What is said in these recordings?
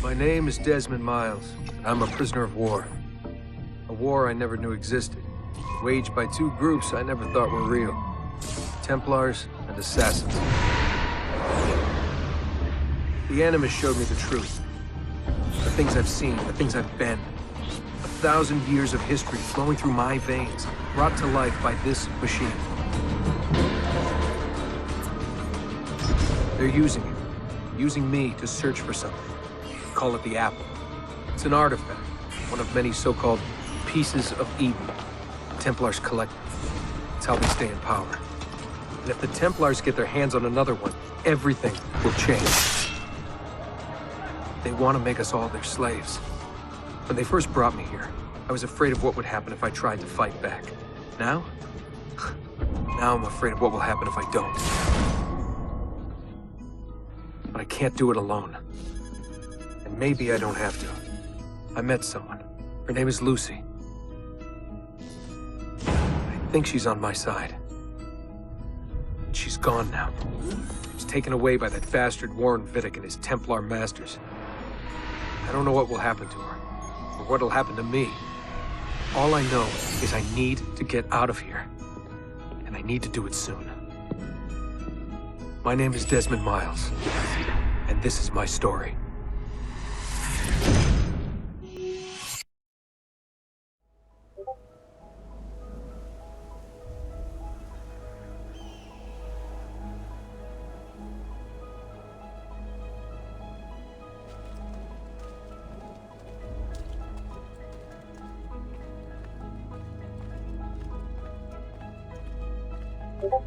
My name is Desmond Miles, and I'm a prisoner of war. A war I never knew existed, waged by two groups I never thought were real. Templars and Assassins. The Animus showed me the truth. The things I've seen, the things I've been. 1,000 years of history flowing through my veins, brought to life by this machine. They're using it. Using me to search for something. Call it the Apple. It's an artifact, one of many so-called pieces of Eden. The Templars collect them. It's how they stay in power. And if the Templars get their hands on another one, everything will change. They want to make us all their slaves. When they first brought me here, I was afraid of what would happen if I tried to fight back. Now? Now I'm afraid of what will happen if I don't. But I can't do it alone. And maybe I don't have to. I met someone. Her name is Lucy. I think she's on my side. She's gone now. She's taken away by that bastard Warren Vidic and his Templar masters. I don't know what will happen to her, or what'll happen to me. All I know is I need to get out of here. And I need to do it soon. My name is Desmond Miles, and this is my story.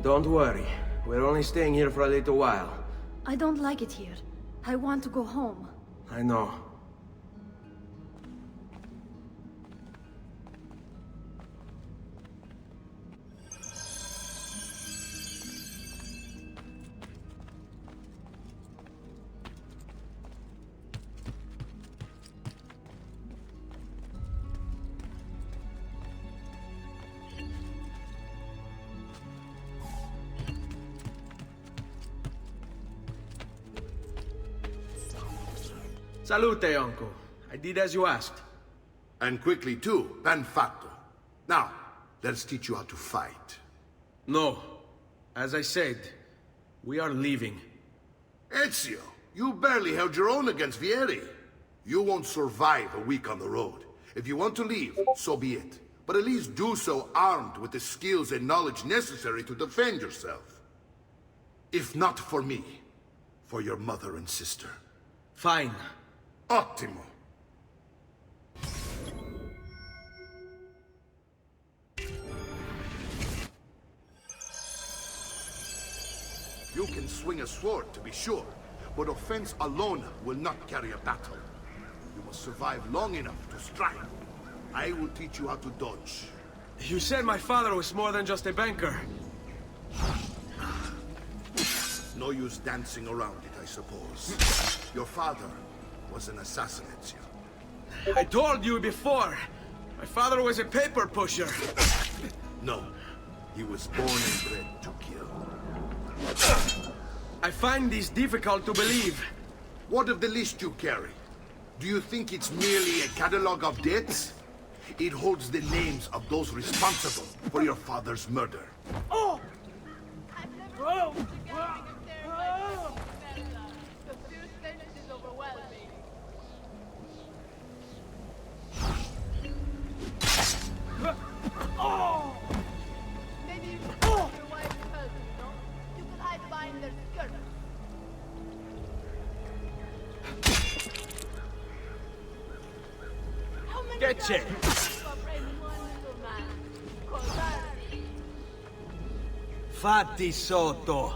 Don't worry. We're only staying here for a little while. I don't like it here. I want to go home. I know. Salute, uncle. I did as you asked. And quickly too, ben fatto. Now, let's teach you how to fight. No. As I said, we are leaving. Ezio, you barely held your own against Vieri. You won't survive a week on the road. If you want to leave, so be it. But at least do so armed with the skills and knowledge necessary to defend yourself. If not for me, for your mother and sister. Fine. Ottimo. You can swing a sword, to be sure, but offense alone will not carry a battle. You must survive long enough to strike. I will teach you how to dodge. You said my father was more than just a banker. No use dancing around it, I suppose. Your father was an assassin, Ezio. I told you before. My father was a paper pusher. No, he was born and bred to kill. I find this difficult to believe. What of the list you carry? Do you think it's merely a catalog of debts? It holds the names of those responsible for your father's murder. Oh! Whoa! Oh! Maybe you should ask your wife's husband, no? You could hide behind their skirt. How many Get times it. have you afraid one little man called Barry? Fatti sotto.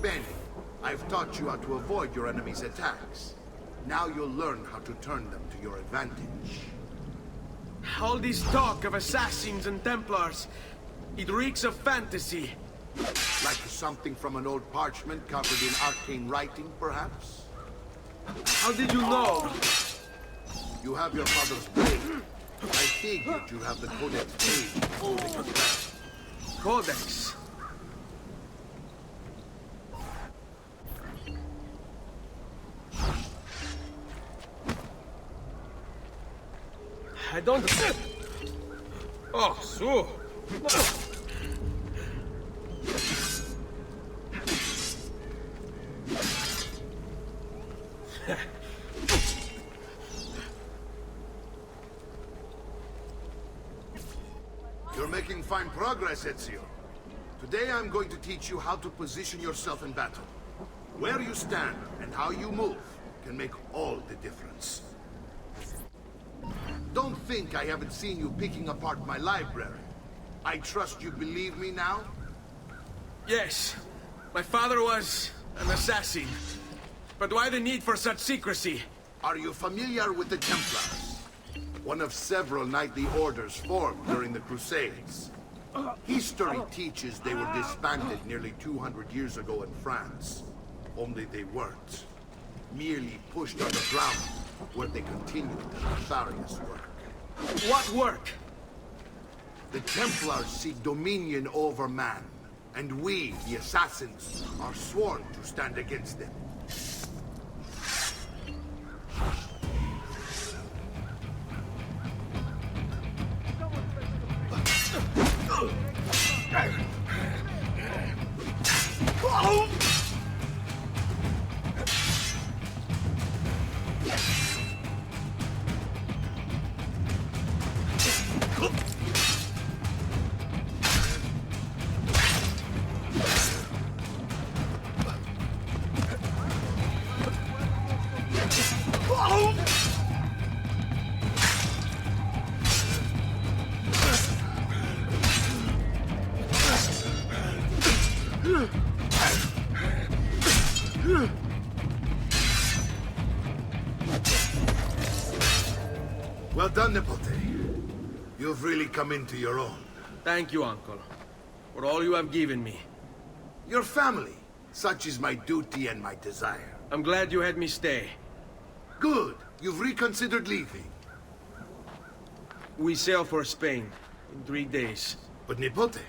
Benny, I've taught you how to avoid your enemy's attacks. Now you'll learn how to turn them to your advantage. All this talk of assassins and Templars, it reeks of fantasy. Like something from an old parchment covered in arcane writing, perhaps? How did you know? You have your father's blade. I figured you have the Codex page. Codex. I don't... Oh, so... You're making fine progress, Ezio. Today I'm going to teach you how to position yourself in battle. Where you stand and how you move can make all the difference. Don't think I haven't seen you picking apart my library. I trust you believe me now? Yes. My father was an assassin. But why the need for such secrecy? Are you familiar with the Templars? One of several knightly orders formed during the Crusades. History teaches they were disbanded nearly 200 years ago in France. Only they weren't. Merely pushed underground, where they continued their nefarious work. What work? The Templars seek dominion over man, and we, the assassins, are sworn to stand against them. Well done, Nipote. You've really come into your own. Thank you, Uncle, for all you have given me. Your family. Such is my duty and my desire. I'm glad you had me stay. Good. You've reconsidered leaving. We sail for Spain in 3 days. But Nipote,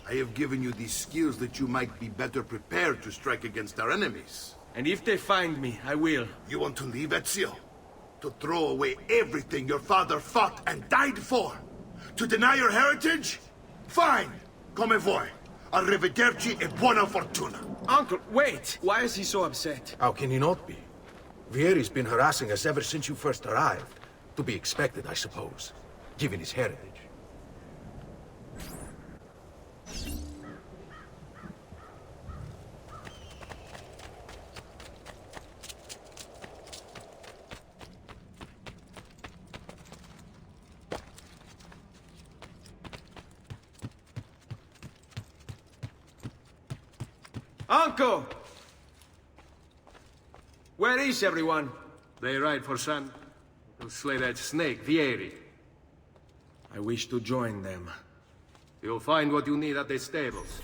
I have given you these skills that you might be better prepared to strike against our enemies. And if they find me, I will. You want to leave, Ezio? To throw away everything your father fought and died for? To deny your heritage? Fine! Come vuoi. Arrivederci e buona fortuna. Uncle, wait! Why is he so upset? How can he not be? Vieri's been harassing us ever since you first arrived. To be expected, I suppose, given his heritage. Uncle! Where is everyone? They ride for San to slay that snake, Vieri. I wish to join them. You'll find what you need at the stables.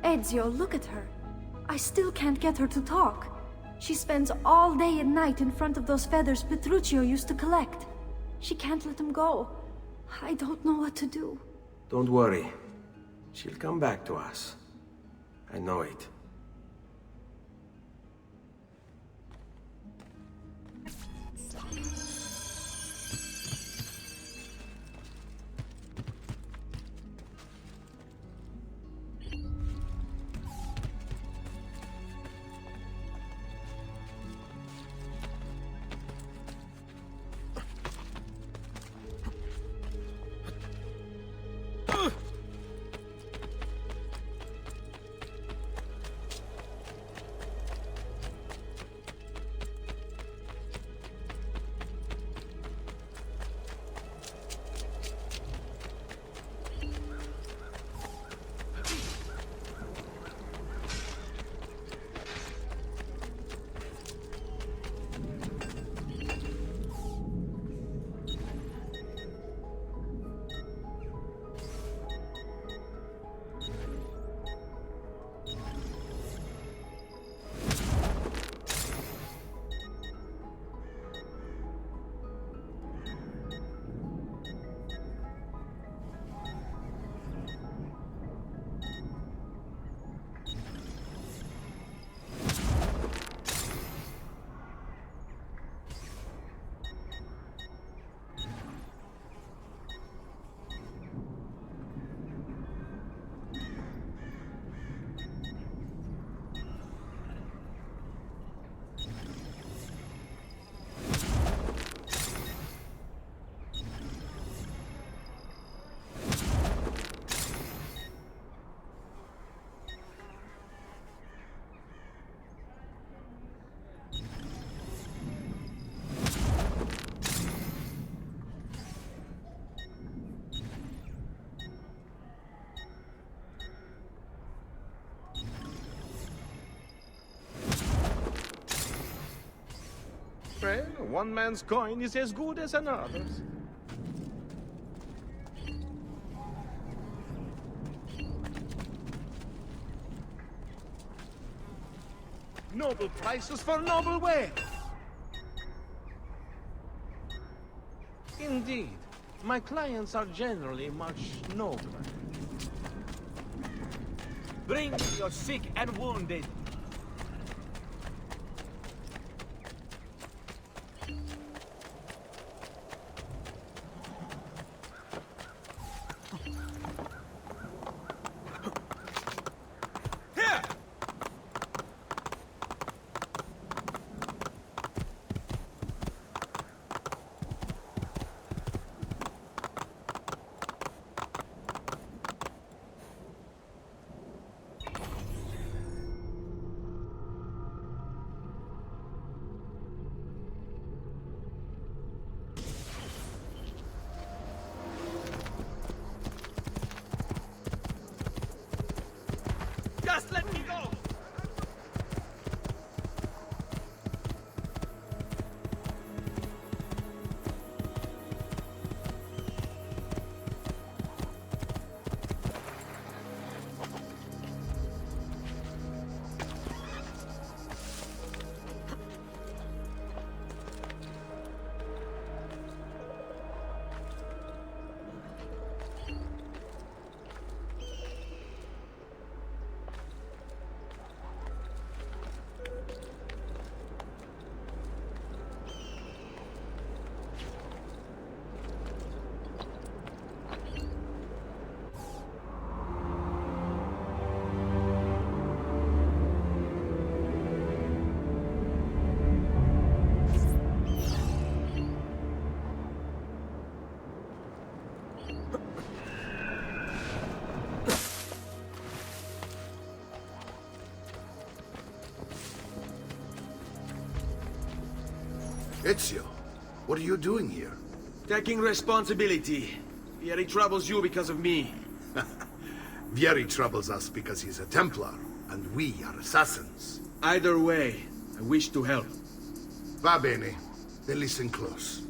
Ezio, look at her. I still can't get her to talk. She spends all day and night in front of those feathers Petruchio used to collect. She can't let them go. I don't know what to do. Don't worry. She'll come back to us. I know it. Well, one man's coin is as good as another's. Noble prices for noble wares. Indeed, my clients are generally much nobler. Bring your sick and wounded. Just let me go! Ezio, what are you doing here? Taking responsibility. Vieri troubles you because of me. Vieri troubles us because he's a Templar, and we are assassins. Either way, I wish to help. Va bene. Then listen close.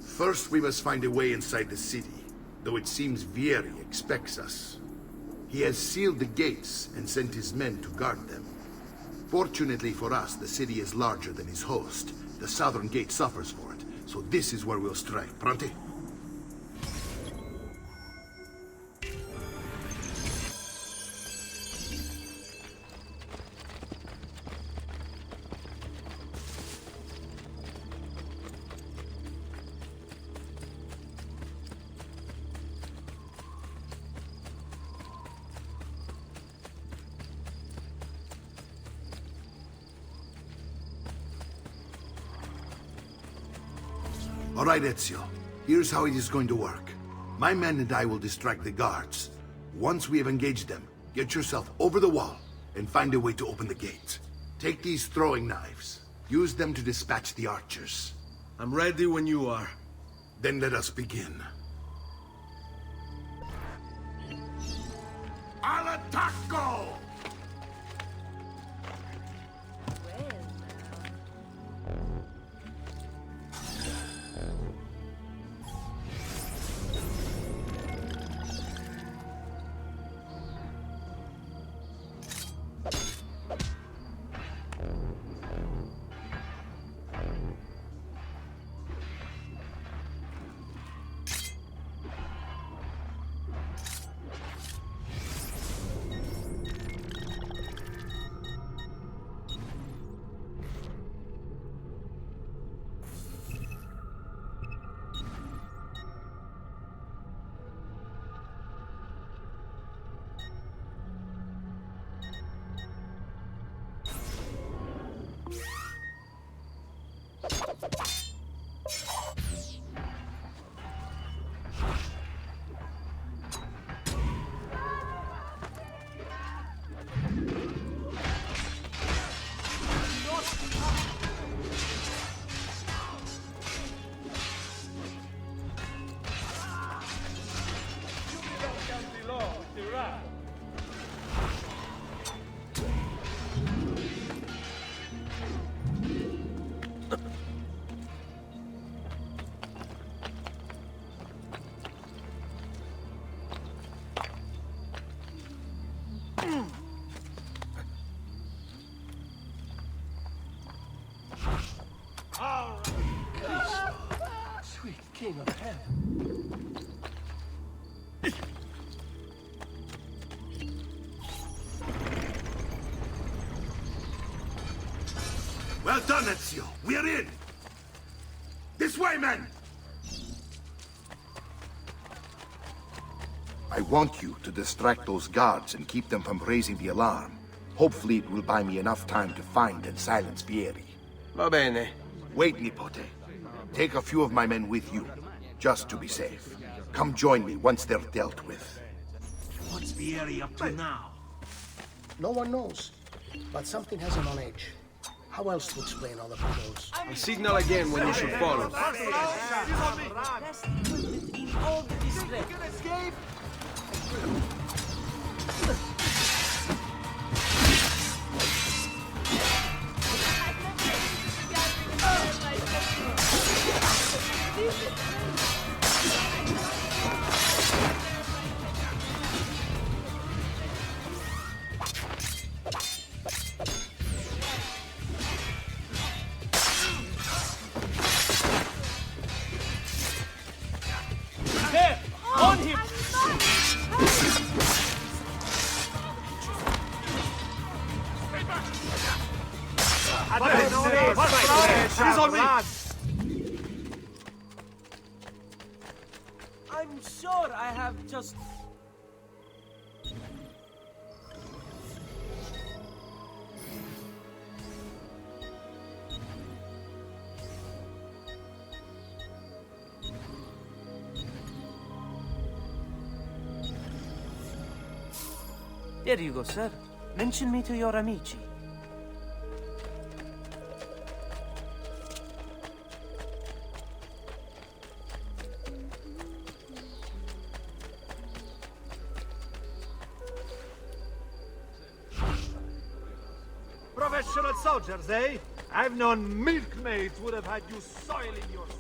First, we must find a way inside the city, though it seems Vieri expects us. He has sealed the gates and sent his men to guard them. Fortunately for us, the city is larger than his host. The southern gate suffers for it, so this is where we'll strike. Pronti? All right, Ezio. Here's how it is going to work. My men and I will distract the guards. Once we have engaged them, get yourself over the wall and find a way to open the gate. Take these throwing knives. Use them to dispatch the archers. I'm ready when you are. Then let us begin. Al attacco! King of Heaven. Well done, Ezio. We're in. This way, men! I want you to distract those guards and keep them from raising the alarm. Hopefully it will buy me enough time to find and silence Vieri. Va bene. Wait, Nipote. Take a few of my men with you, just to be safe. Come join me once they're dealt with. What's Vieri up to now? No one knows, but something has him on edge. How else to explain all the patrols? I'll signal again when you should follow. In all the distress. There! On him! She's on me! I'm sure I have just... There you go, sir. Mention me to your amici. Professional soldiers, eh? I've known milkmaids would have had you soiling yourself.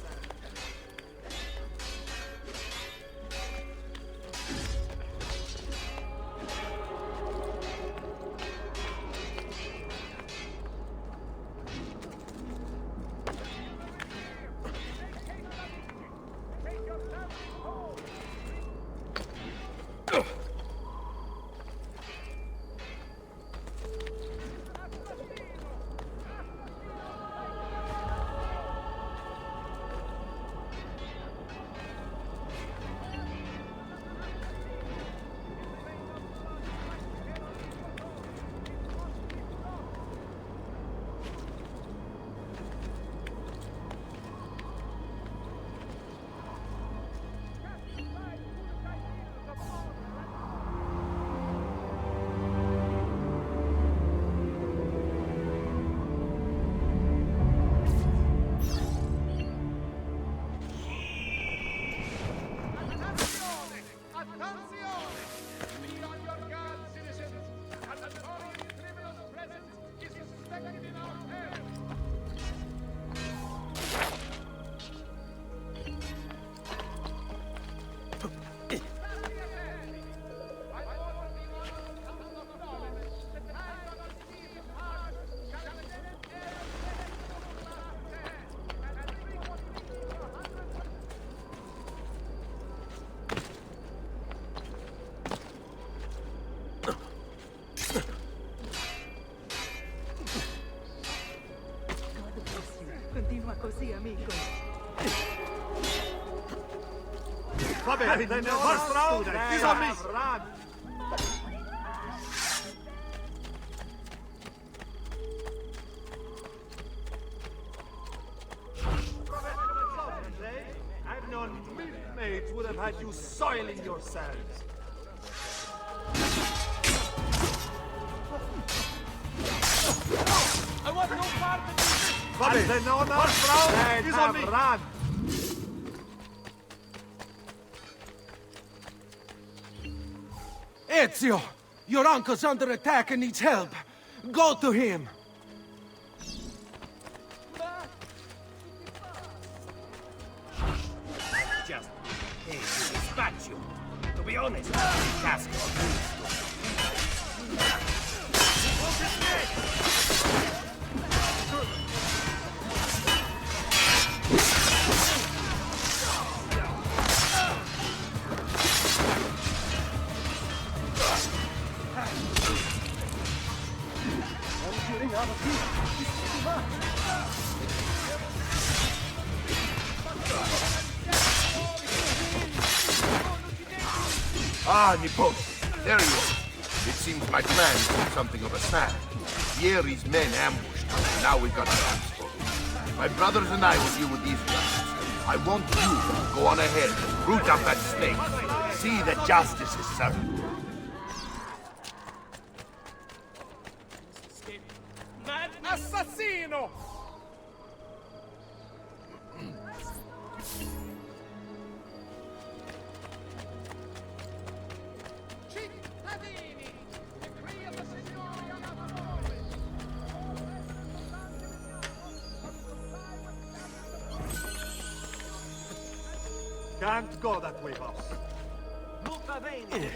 Continua così, amico. Va bene, first round is on me. Professional soldiers, eh? I've known milkmaids would have had you soiling yourselves. I want no part of this! Va bene, first round is on me. Run. Ezio! Your uncle's under attack and needs help. Go to him! Just hey, to dispatch you. To be honest, task Ah, Nippon. There you are. It seems my plan took something of a snap. Vieri's men ambushed us, and now we've got a chance for it. My brothers and I will deal with these guys. I want you to go on ahead and root up that snake. See that justice is served. Assassino! Can't go that way, boss. Eh.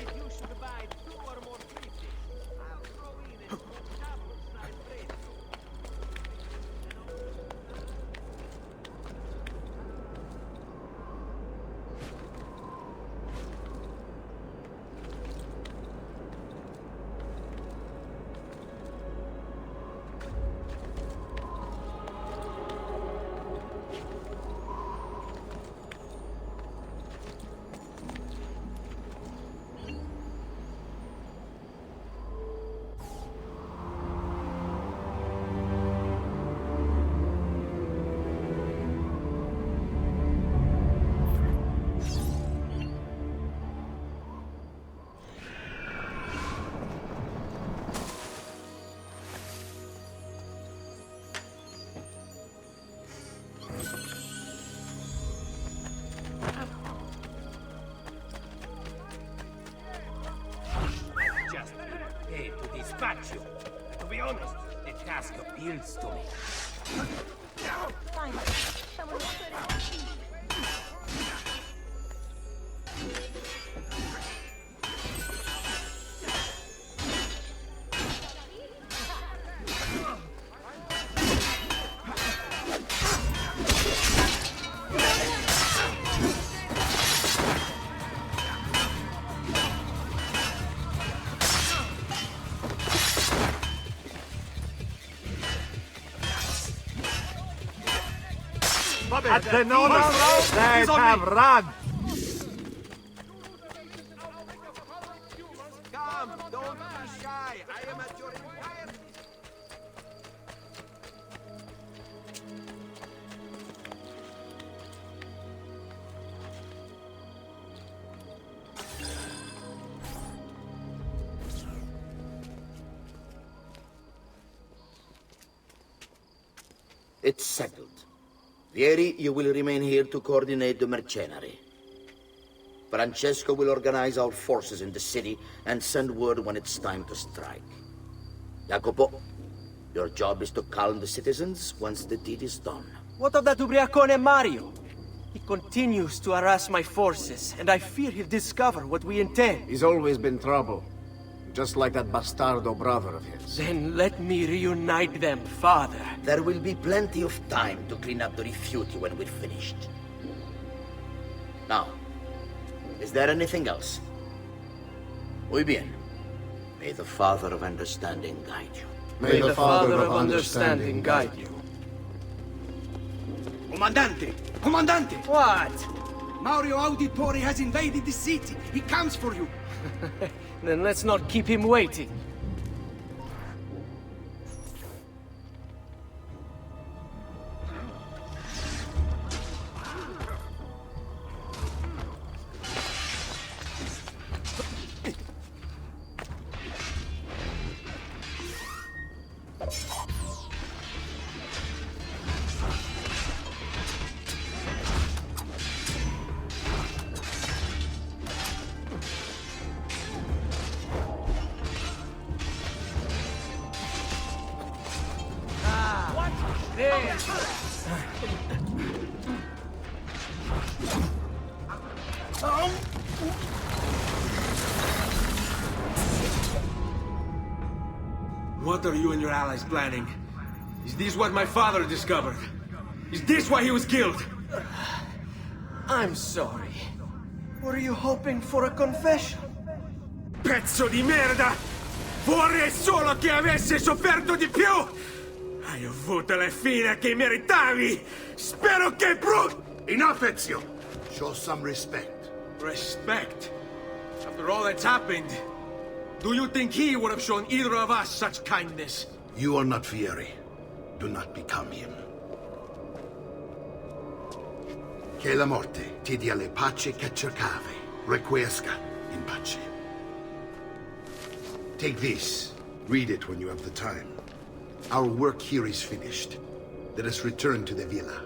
dispatch you. To be honest, the task appeals to me. Fine. Someone will put it on TV. At the northern road, they have run. Come, don't be shy. I am at your inquiry. It's settled. Vieri, you will remain here to coordinate the mercenary. Francesco will organize our forces in the city and send word when it's time to strike. Jacopo, your job is to calm the citizens once the deed is done. What of that ubriacone Mario? He continues to harass my forces, and I fear he'll discover what we intend. He's always been trouble. Just like that bastardo brother of his. Then let me reunite them, father. There will be plenty of time to clean up the rifiuti when we're finished. Now, is there anything else? Muy bien. May the Father of Understanding guide you. May the Father of Understanding guide you. Comandante! Comandante! What? Mario Auditore has invaded the city. He comes for you. Then let's not keep him waiting. What are you and your allies planning? Is this what my father discovered? Is this why he was killed? I'm sorry. Were you hoping for a confession? Pezzo di merda! Vorrei solo che avesse sofferto di più! Hai avuto la fine che meritavi! Spero che Enough, Ezio! Show some respect. Respect? After all that's happened, do you think he would have shown either of us such kindness? You are not Fieri. Do not become him. Che la morte ti dia le pace che cercavi. Requiesca in pace. Take this. Read it when you have the time. Our work here is finished. Let us return to the villa.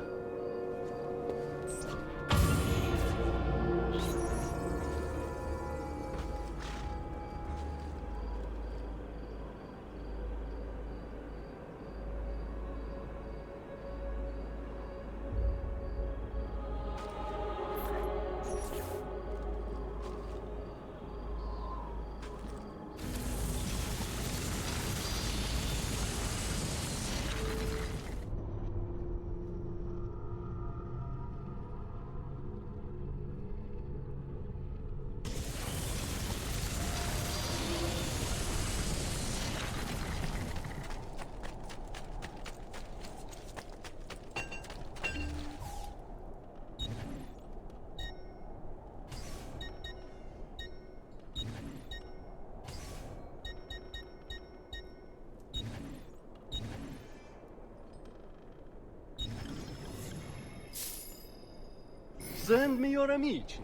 Send me your amici.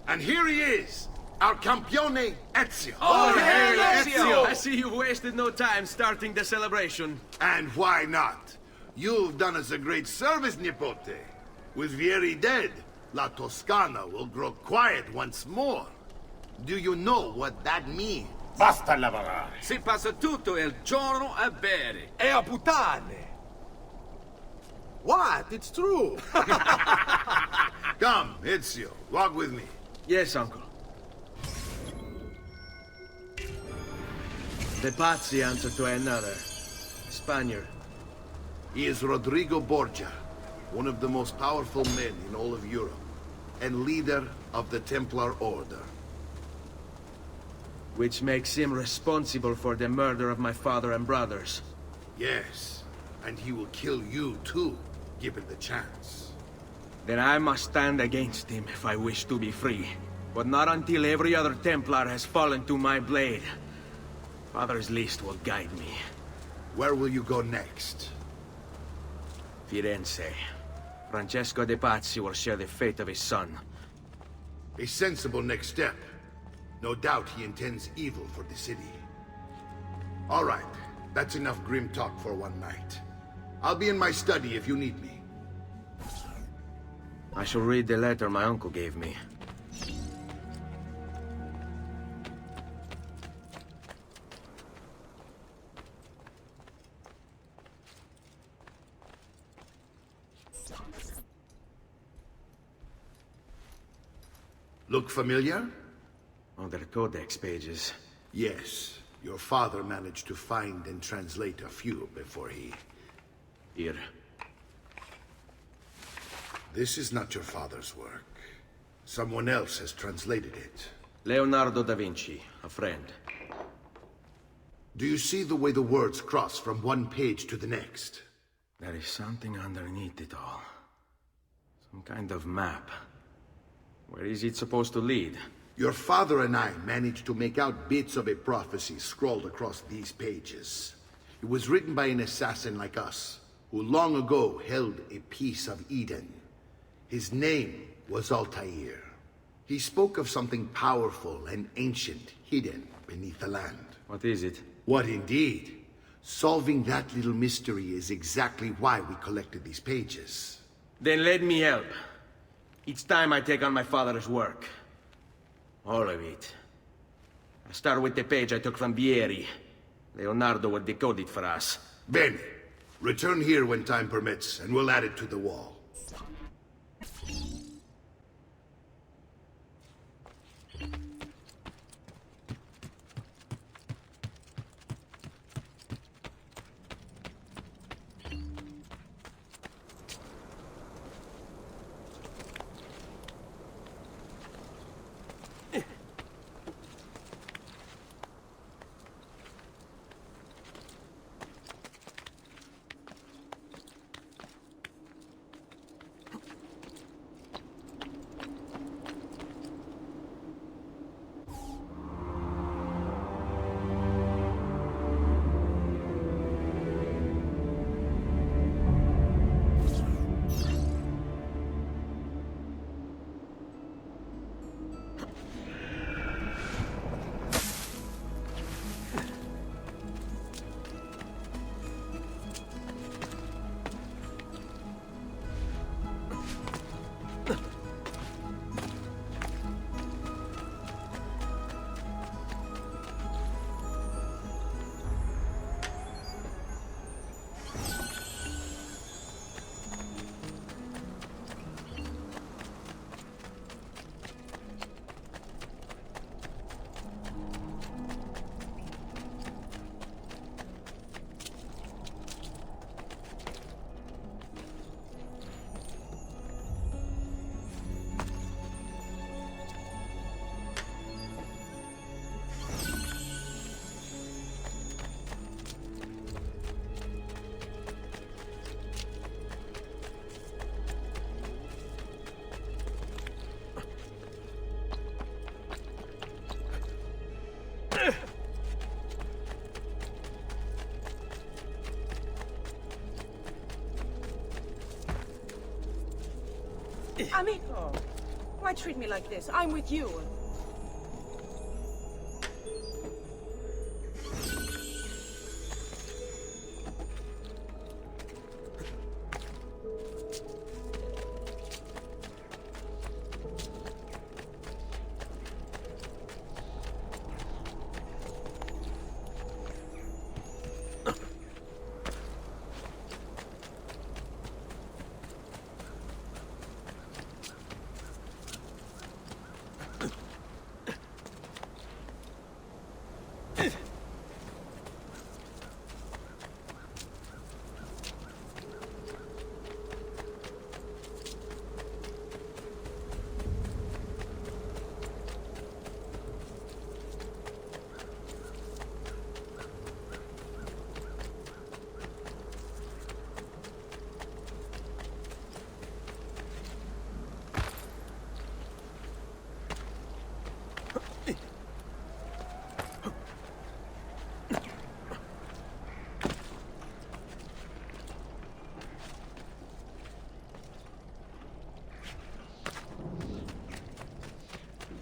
And here he is, our campione Ezio. Oh, hail Ezio! I see you've wasted no time starting the celebration. And why not? You've done us a great service, Nipote. With Vieri dead, La Toscana will grow quiet once more. Do you know what that means? Basta lavorare. Si passa tutto il giorno a bere. E a puttane! What? It's true! Come, Ezio, walk with me. Yes, uncle. The Pazzi answer to another. Spaniard. He is Rodrigo Borgia, one of the most powerful men in all of Europe, and leader of the Templar Order. Which makes him responsible for the murder of my father and brothers. Yes, and he will kill you too, given the chance. Then I must stand against him if I wish to be free. But not until every other Templar has fallen to my blade. Father's list will guide me. Where will you go next? Firenze. Francesco de Pazzi will share the fate of his son. A sensible next step. No doubt he intends evil for the city. All right, that's enough grim talk for one night. I'll be in my study if you need me. I shall read the letter my uncle gave me. Look familiar? Other codex pages. Yes. Your father managed to find and translate a few before he... Here. This is not your father's work. Someone else has translated it. Leonardo da Vinci, a friend. Do you see the way the words cross from one page to the next? There is something underneath it all. Some kind of map. Where is it supposed to lead? Your father and I managed to make out bits of a prophecy scrawled across these pages. It was written by an assassin like us, who long ago held a piece of Eden. His name was Altair. He spoke of something powerful and ancient hidden beneath the land. What is it? What indeed? Solving that little mystery is exactly why we collected these pages. Then let me help. Each time I take on my father's work. All of it. I start with the page I took from Vieri. Leonardo will decode it for us. Bene. Return here when time permits, and we'll add it to the wall. Amico, why treat me like this? I'm with you.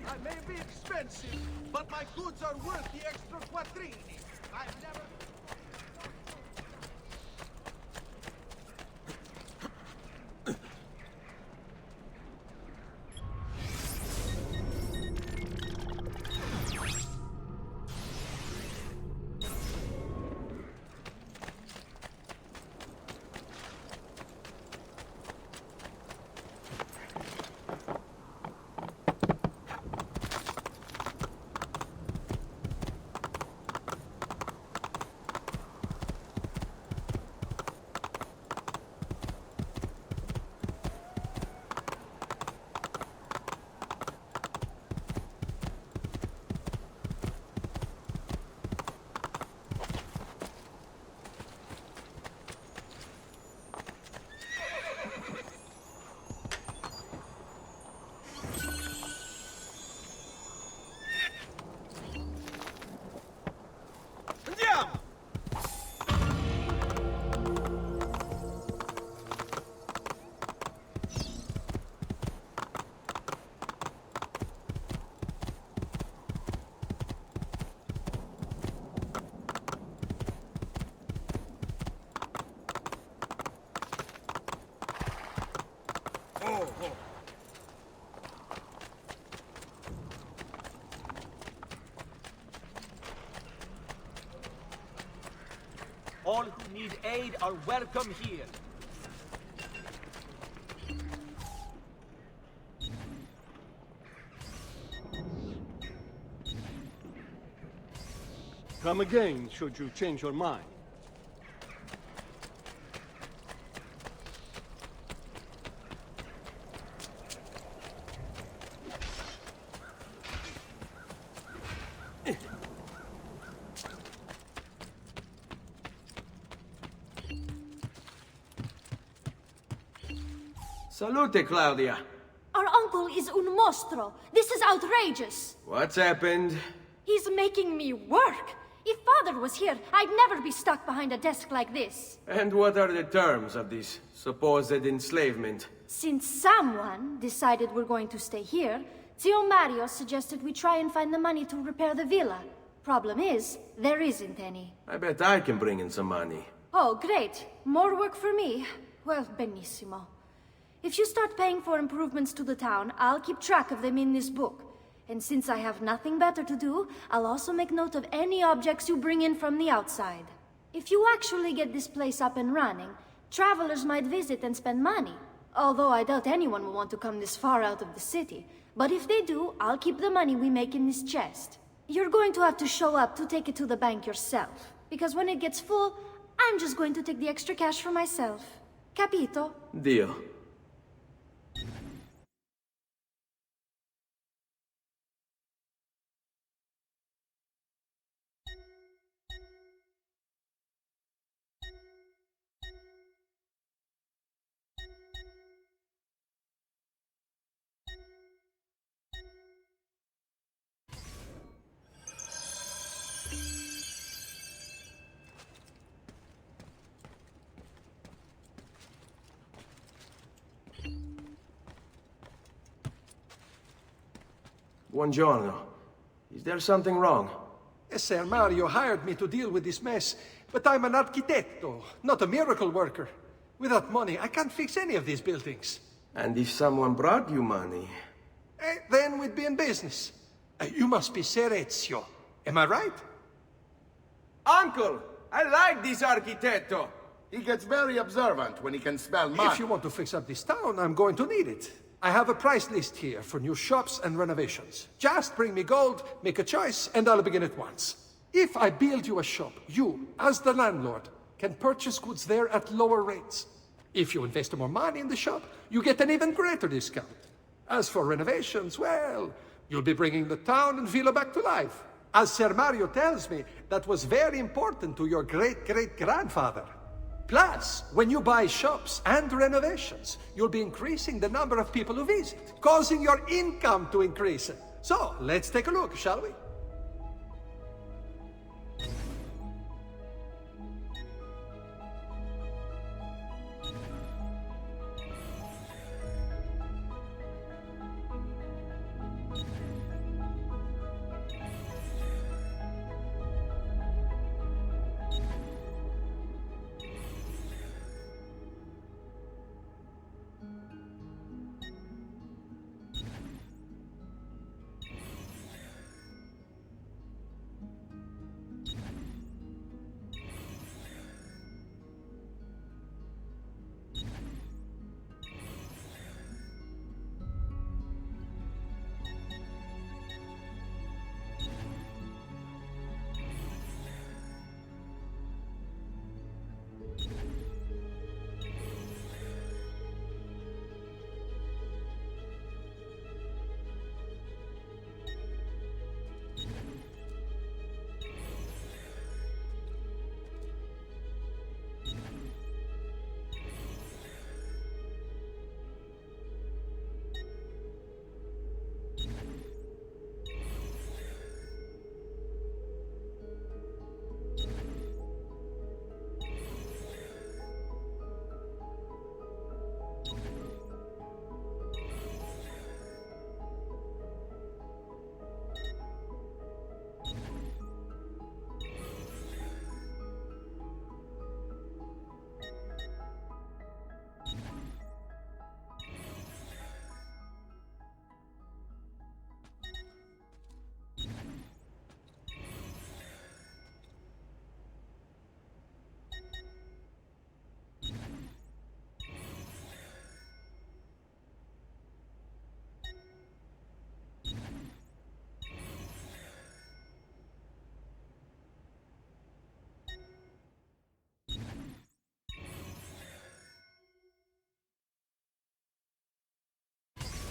I may be expensive, but my goods are worth the extra quattrini. I've never... All who need aid are welcome here. Come again, should you change your mind. Salute, Claudia. Our uncle is un mostro. This is outrageous. What's happened? He's making me work. If Father was here, I'd never be stuck behind a desk like this. And what are the terms of this supposed enslavement? Since someone decided we're going to stay here, Zio Mario suggested we try and find the money to repair the villa. Problem is, there isn't any. I bet I can bring in some money. Oh, great. More work for me. Well, benissimo. If you start paying for improvements to the town, I'll keep track of them in this book. And since I have nothing better to do, I'll also make note of any objects you bring in from the outside. If you actually get this place up and running, travelers might visit and spend money. Although I doubt anyone will want to come this far out of the city. But if they do, I'll keep the money we make in this chest. You're going to have to show up to take it to the bank yourself. Because when it gets full, I'm just going to take the extra cash for myself. Capito? Deal. Buongiorno. Is there something wrong? Ser Mario hired me to deal with this mess, but I'm an arquitecto, not a miracle worker. Without money, I can't fix any of these buildings. And if someone brought you money? Then we'd be in business. You must be Ser Ezio. Am I right? Uncle! I like this arquitecto! He gets very observant when he can smell mud. If you want to fix up this town, I'm going to need it. I have a price list here for new shops and renovations. Just bring me gold, make a choice, and I'll begin at once. If I build you a shop, you, as the landlord, can purchase goods there at lower rates. If you invest more money in the shop, you get an even greater discount. As for renovations, well, you'll be bringing the town and villa back to life. As Ser Mario tells me, that was very important to your great-great-grandfather. Plus, when you buy shops and renovations, you'll be increasing the number of people who visit, causing your income to increase. So, let's take a look, shall we?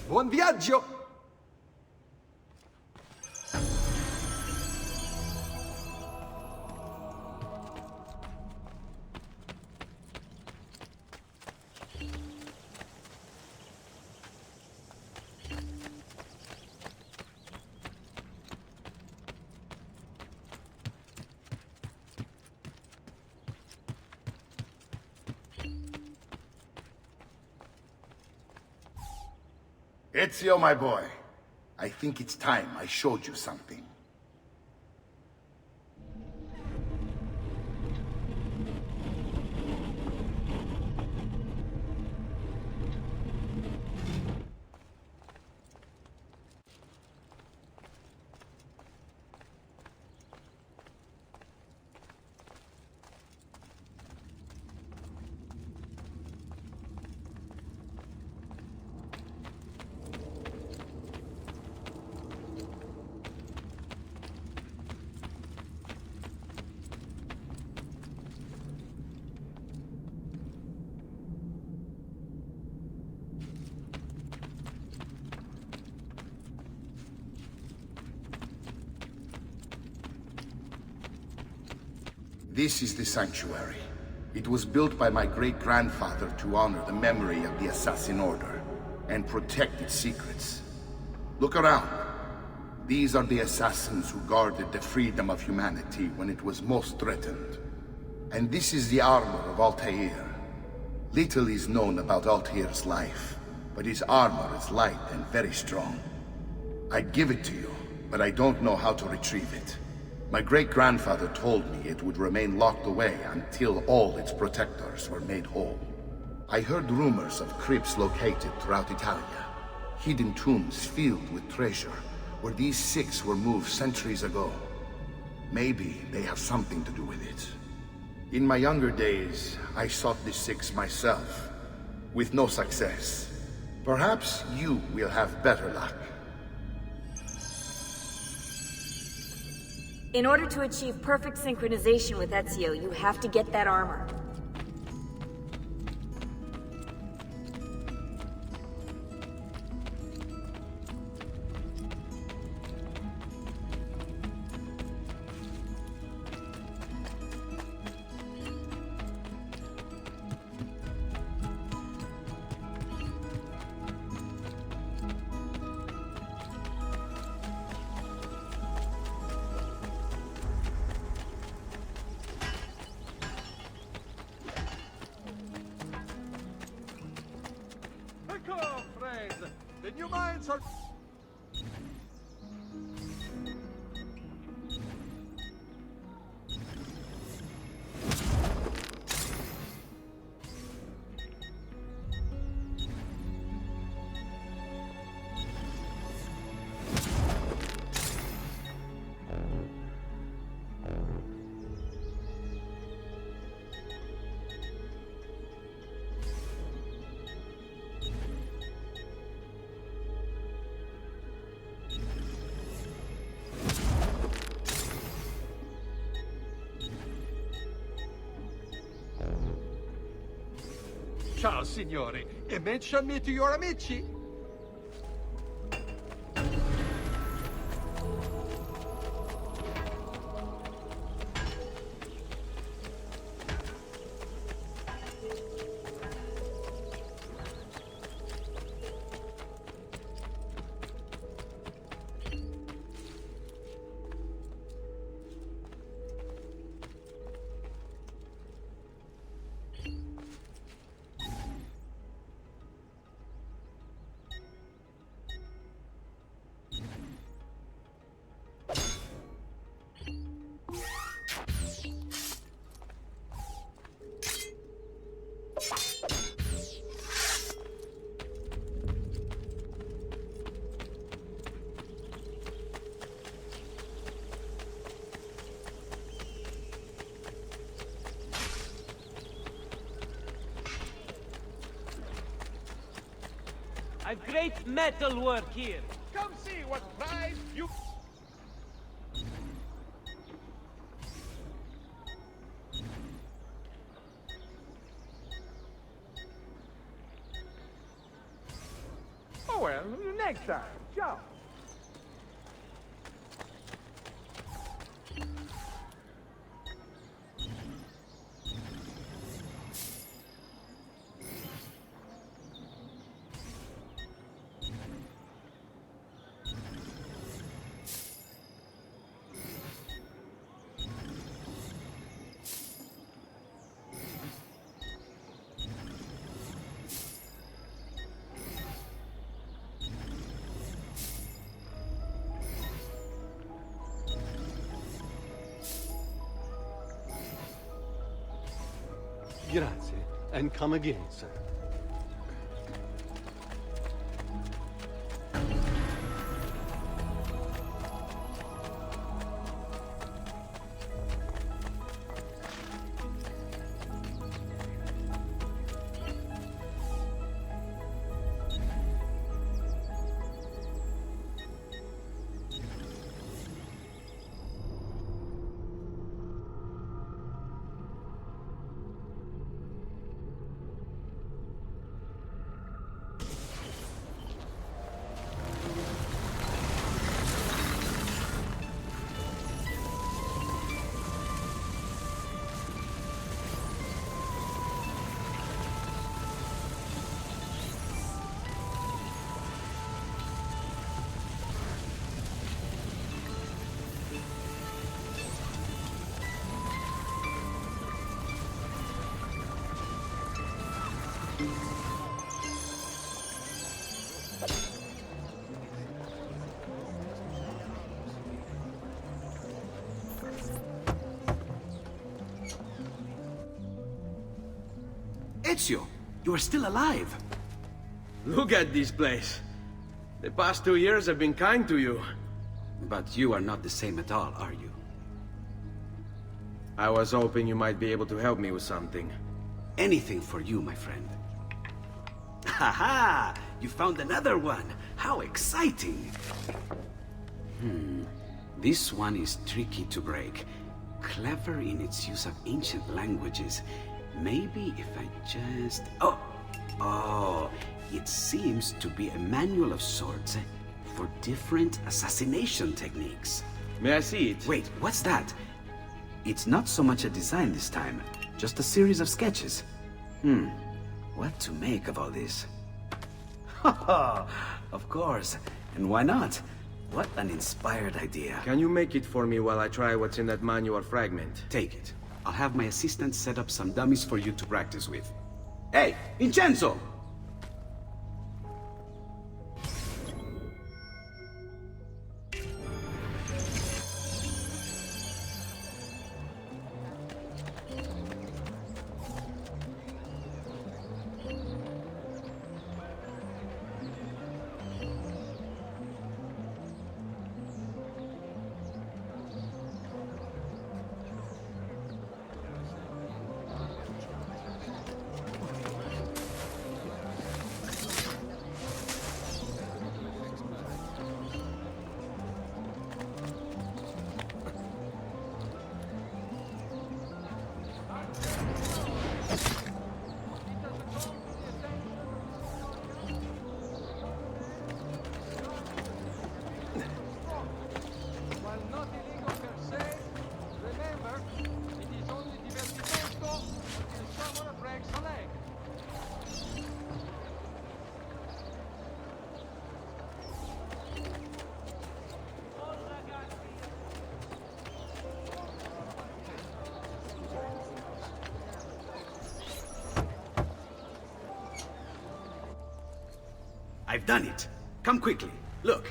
Buon viaggio! Ezio, my boy, I think it's time I showed you something. This is the sanctuary. It was built by my great-grandfather to honor the memory of the Assassin Order and protect its secrets. Look around. These are the assassins who guarded the freedom of humanity when it was most threatened. And this is the armor of Altair. Little is known about Altair's life, but his armor is light and very strong. I'd give it to you, but I don't know how to retrieve it. My great-grandfather told me it would remain locked away until all its protectors were made whole. I heard rumors of crypts located throughout Italia, hidden tombs filled with treasure, where these six were moved centuries ago. Maybe they have something to do with it. In my younger days, I sought the six myself, with no success. Perhaps you will have better luck. In order to achieve perfect synchronization with Ezio, you have to get that armor. Come, friends! The new mines are... Ciao, signore, e mention me to your amici. I've great metal work here. Come see what prize you... Oh well, next time. Ciao. Grazie, and come again, sir. Ezio, you are still alive. Look at this place. The past 2 years have been kind to you. But you are not the same at all, are you? I was hoping you might be able to help me with something. Anything for you, my friend. Haha! You found another one! How exciting! This one is tricky to break. Clever in its use of ancient languages. Maybe if I just... Oh! It seems to be a manual of sorts for different assassination techniques. May I see it? Wait, what's that? It's not so much a design this time, just a series of sketches. What to make of all this? Of course, and why not? What an inspired idea. Can you make it for me while I try what's in that manual fragment? Take it. I'll have my assistant set up some dummies for you to practice with. Hey, Vincenzo! I've done it. Come quickly. Look.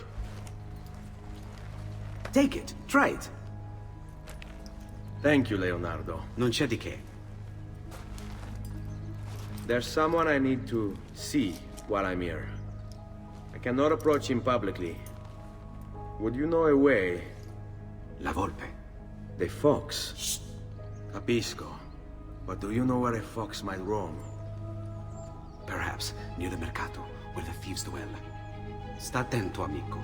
Take it. Try it. Thank you, Leonardo. Non c'è di che. There's someone I need to see while I'm here. I cannot approach him publicly. Would you know a way? La Volpe. The fox. Shh. Capisco. But do you know where a fox might roam? Perhaps near the Mercato, where the thieves dwell. Sta attento, amico.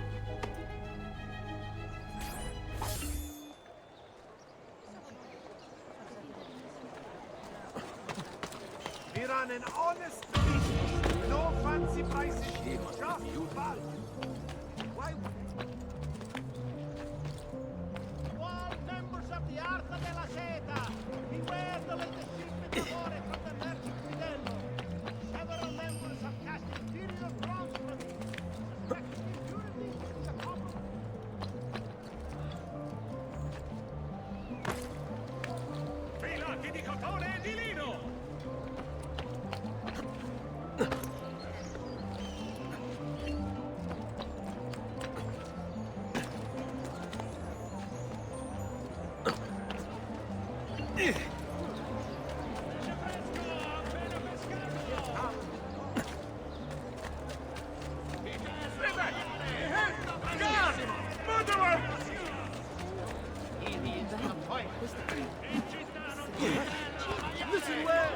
We run an honest business. No fancy prices. Just value. Why? All members of the Arca della Seta, beware the latest shipment of ore from the merchant Fidello. Several members have cast imperial crowns from it. Suspecting impurities in the copper. Filati di cotone e di lino! Listen, well,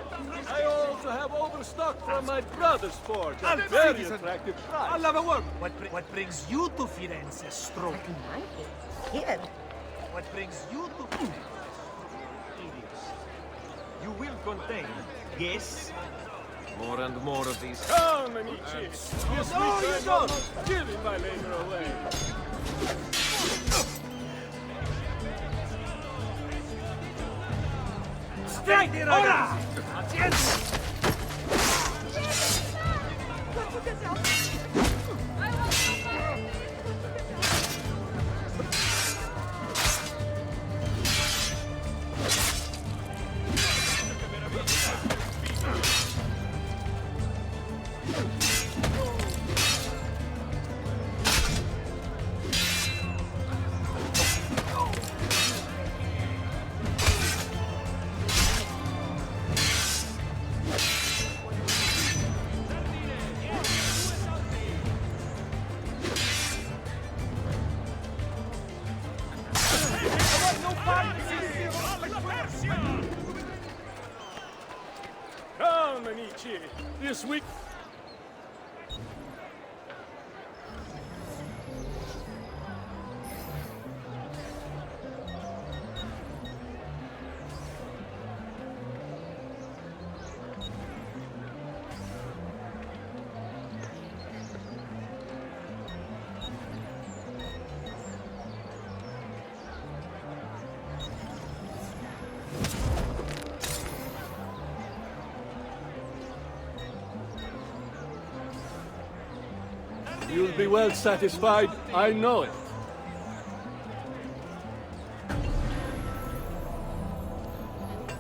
I also have overstock from my brother's forge. A very attractive price. I'll have a word. What brings you to Firenze, stroke? Here. What brings you to Firenze? Idiots. You will contain, yes? More and more of these. Come, amici. Yes, No, you don't. Giving my labor away. Strike, ora! amici! This week... You'll be well satisfied, I know it.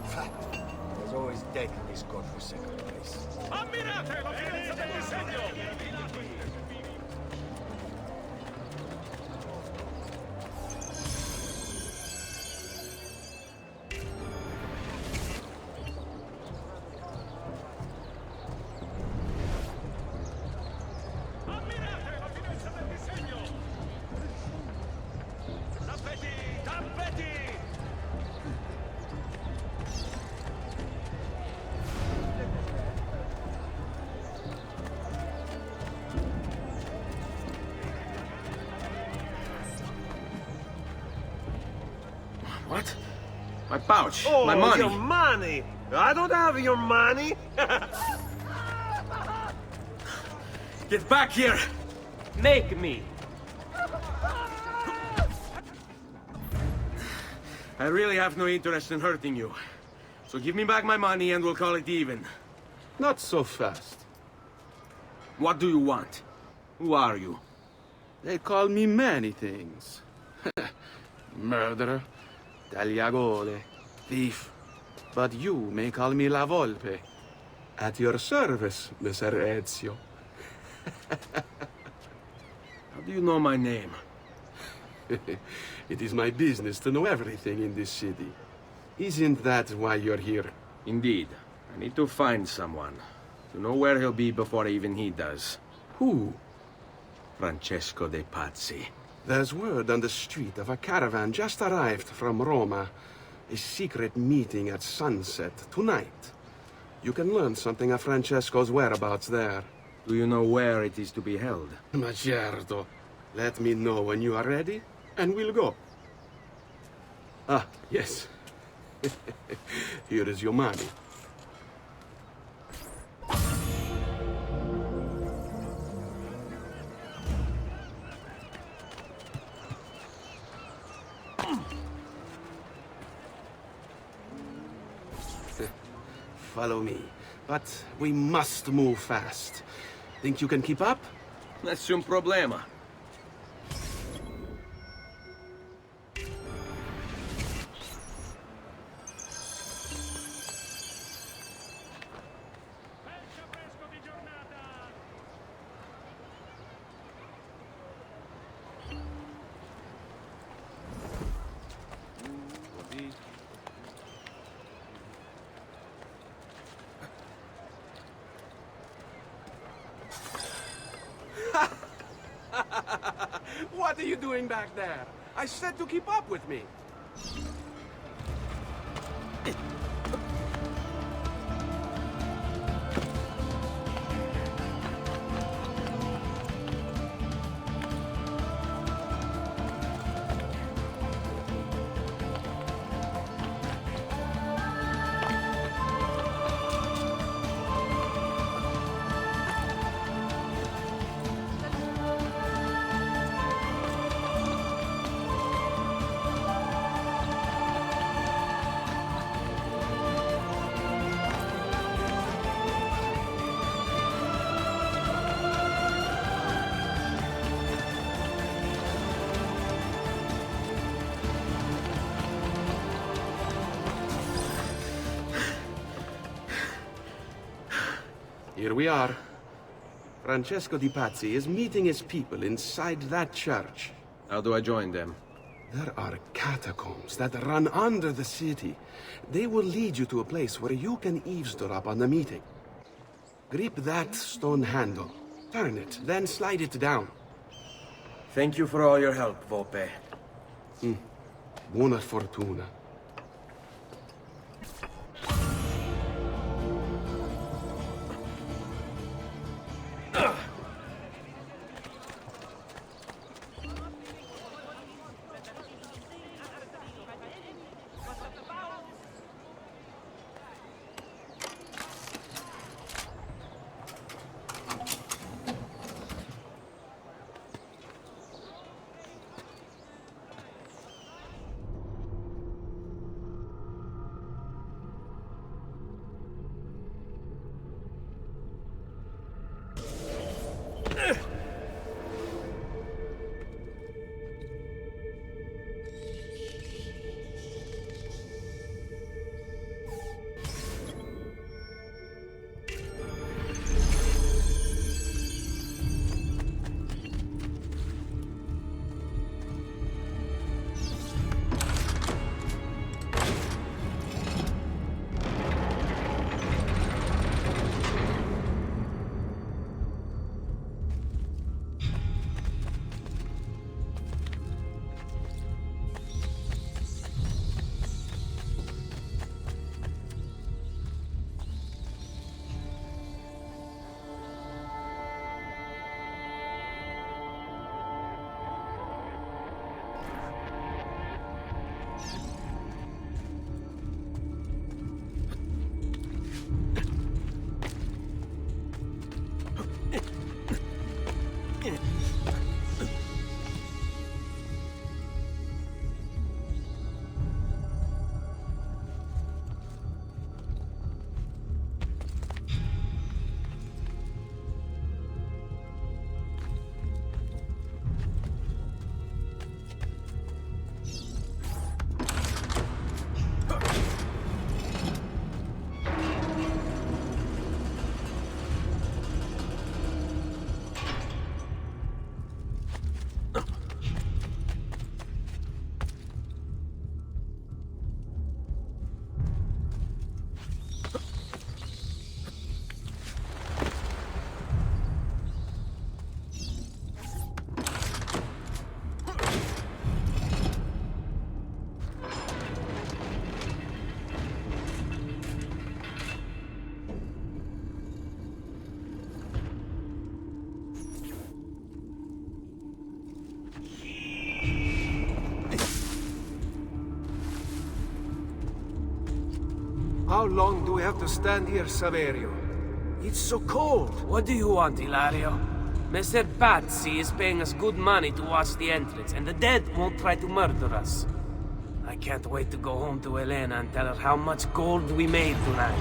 Fact. There's always death in this godforsaken place. Ammirate la Firenze del disegno! What? My pouch. Oh, my money. your money! I don't have your money! Get back here! Make me! I really have no interest in hurting you. So give me back my money and we'll call it even. Not so fast. What do you want? Who are you? They call me many things. Murderer, tagliagole, thief. But you may call me La Volpe. At your service, Mr. Ezio. How do you know my name? It is my business to know everything in this city. Isn't that why you're here? Indeed. I need to find someone. To know where he'll be before even he does. Who? Francesco de Pazzi. There's word on the street of a caravan just arrived from Roma. A secret meeting at sunset tonight. You can learn something of Francesco's whereabouts there. Do you know where it is to be held? Ma certo. Let me know when you are ready, and we'll go. Ah, yes. Here is your money. Follow me. But we must move fast. Think you can keep up? Nessun problema. What are you doing back there? I said to keep up with me. Here we are. Francesco di Pazzi is meeting his people inside that church. How do I join them? There are catacombs that run under the city. They will lead you to a place where you can eavesdrop on the meeting. Grip that stone handle. Turn it, then slide it down. Thank you for all your help, Volpe. Buona fortuna. How long do we have to stand here, Saverio? It's so cold. What do you want, Hilario? Mr. Pazzi is paying us good money to watch the entrance, and the dead won't try to murder us. I can't wait to go home to Elena and tell her how much gold we made tonight.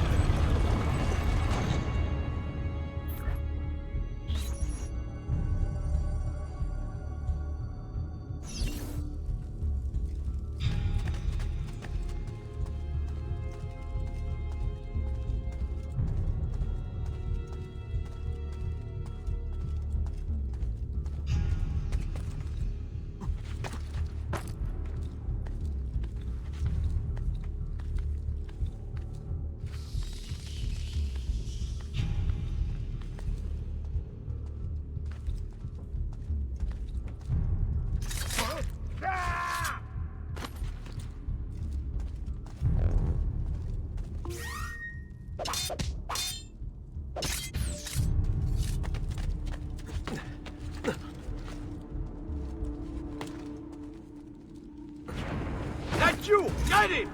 That's you! Get him!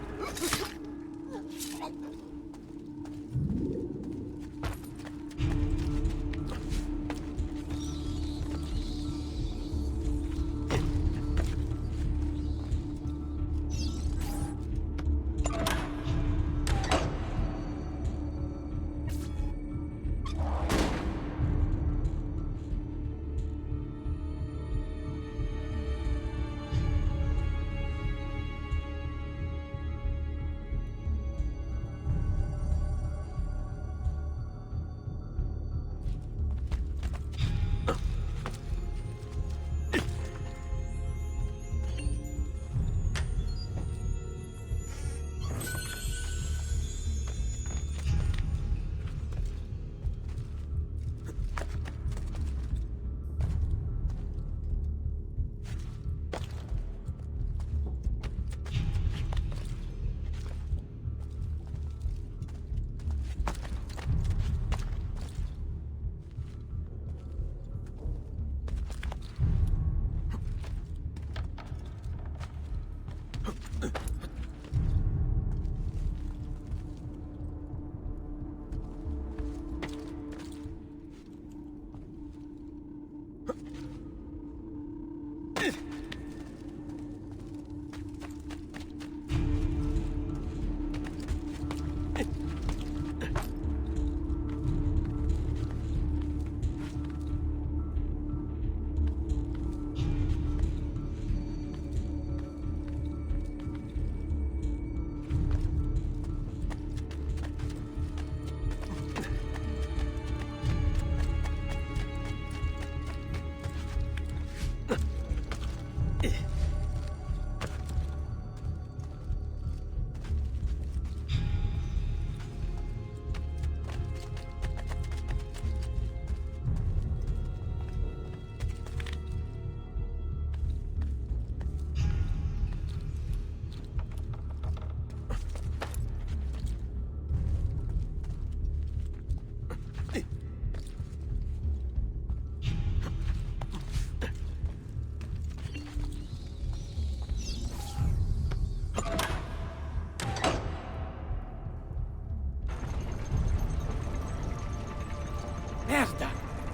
Merda!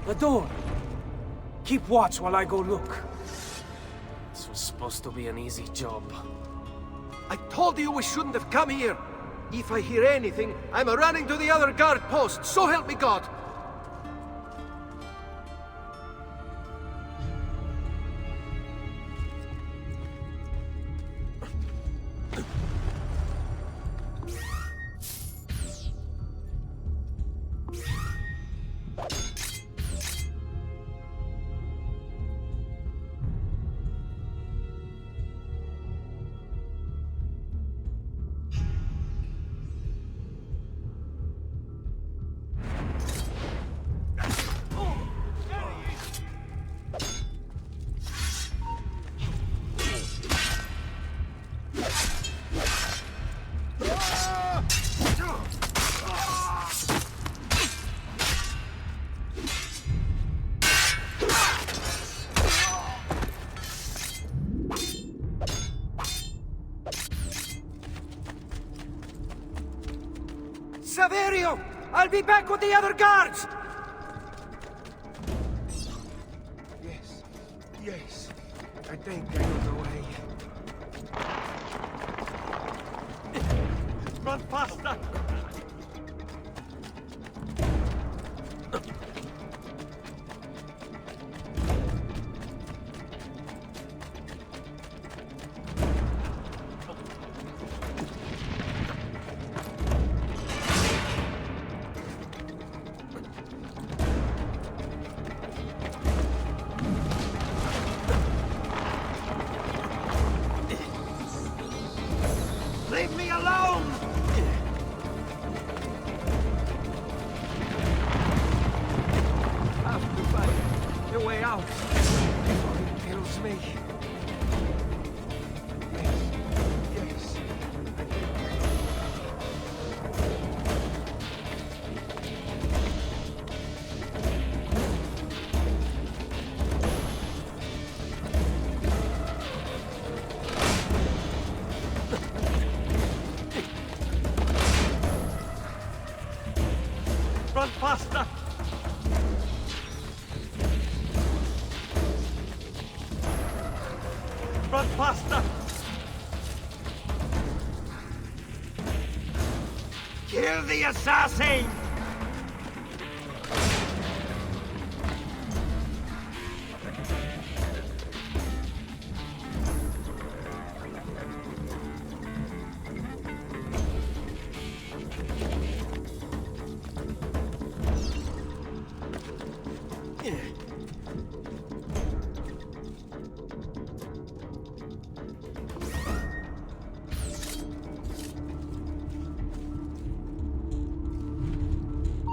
The door! Keep watch while I go look. This was supposed to be an easy job. I told you we shouldn't have come here. If I hear anything, I'm running to the other guard post, so help me God! Saverio! I'll be back with the other guards! Yes. I think I know the way. Run faster! Leave me alone! Have to find a way out before it kills me. Yes. Run faster! Run faster! Kill the assassin!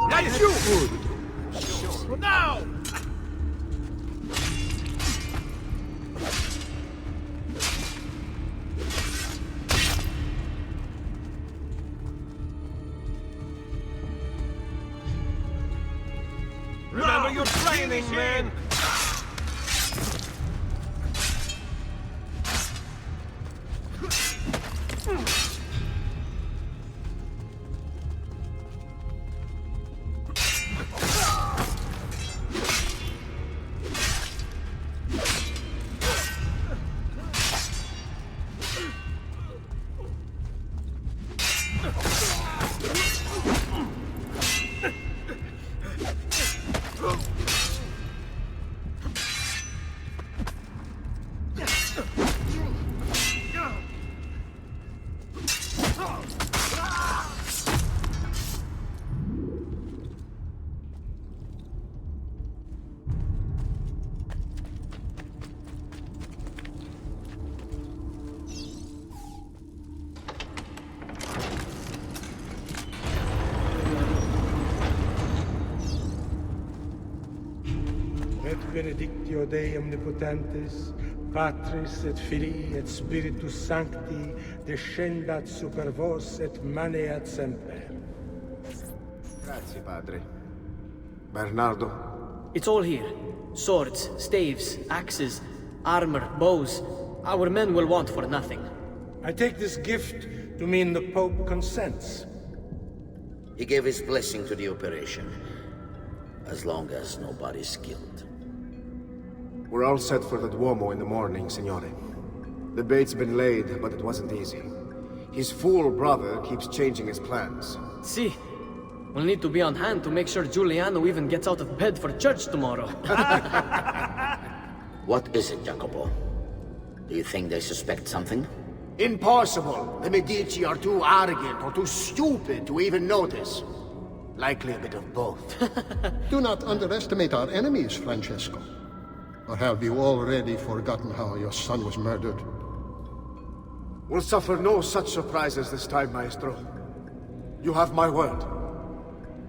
That's you! Now! Remember your training, man! Et benedictio Dei omnipotentis, Patris et Filii et Spiritus Sancti, descendat super vos et maneat semper. Grazie, padre. Bernardo? It's all here. Swords, staves, axes, armor, bows. Our men will want for nothing. I take this gift to mean the Pope consents. He gave his blessing to the operation, as long as nobody's killed. We're all set for the Duomo in the morning, Signore. The bait's been laid, but it wasn't easy. His fool brother keeps changing his plans. See, we'll need to be on hand to make sure Giuliano even gets out of bed for church tomorrow. What is it, Jacopo? Do you think they suspect something? Impossible! The Medici are too arrogant or too stupid to even notice. Likely a bit of both. Do not underestimate our enemies, Francesco. Or have you already forgotten how your son was murdered? We'll suffer no such surprises this time, Maestro. You have my word.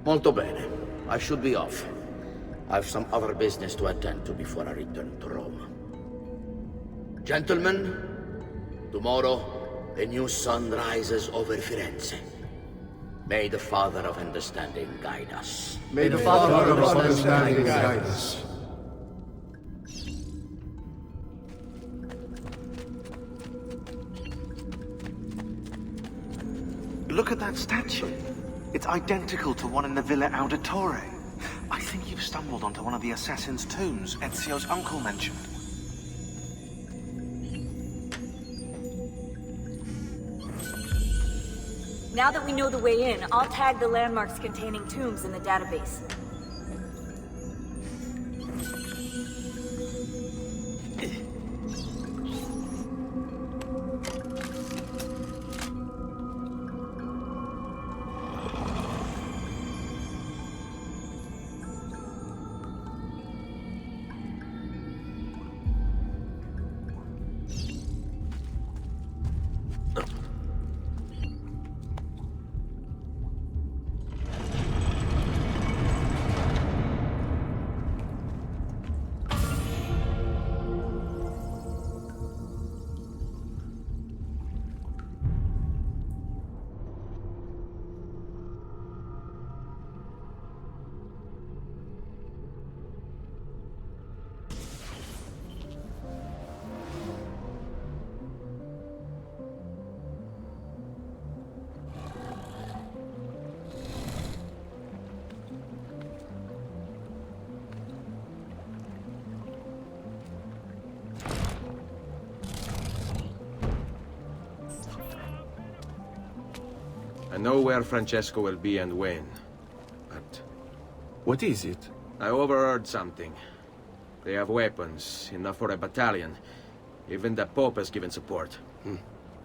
Molto bene. I should be off. I've some other business to attend to before I return to Rome. Gentlemen, tomorrow, a new sun rises over Firenze. May the Father of Understanding guide us. May the Father of Understanding guide us. Look at that statue. It's identical to one in the Villa Auditore. I think you've stumbled onto one of the assassin's tombs Ezio's uncle mentioned. Now that we know the way in, I'll tag the landmarks containing tombs in the database. I know where Francesco will be and when, but... What is it? I overheard something. They have weapons, enough for a battalion. Even the Pope has given support.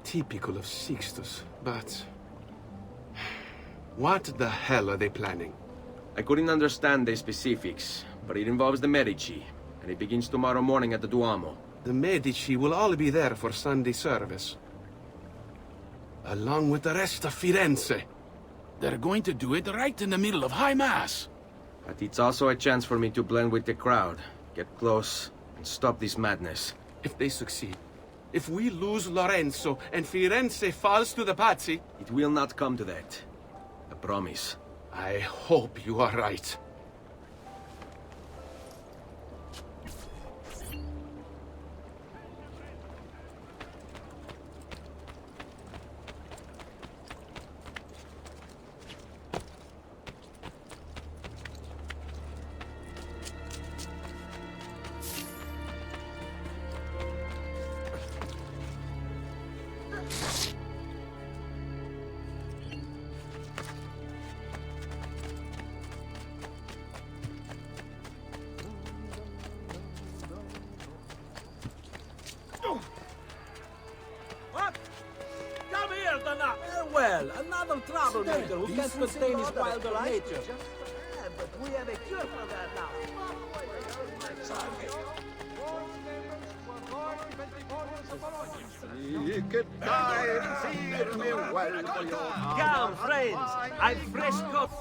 Typical of Sixtus, but... What the hell are they planning? I couldn't understand the specifics, but it involves the Medici, and it begins tomorrow morning at the Duomo. The Medici will all be there for Sunday service. Along with the rest of Firenze. They're going to do it right in the middle of High Mass. But it's also a chance for me to blend with the crowd, get close, and stop this madness. If they succeed, if we lose Lorenzo and Firenze falls to the Pazzi... It will not come to that. I promise. I hope you are right. What? Come here, Donna! Well, another troublemaker who can't contain his wilder nature. But we have a cure for that now. Come, friends! I've fresh coat.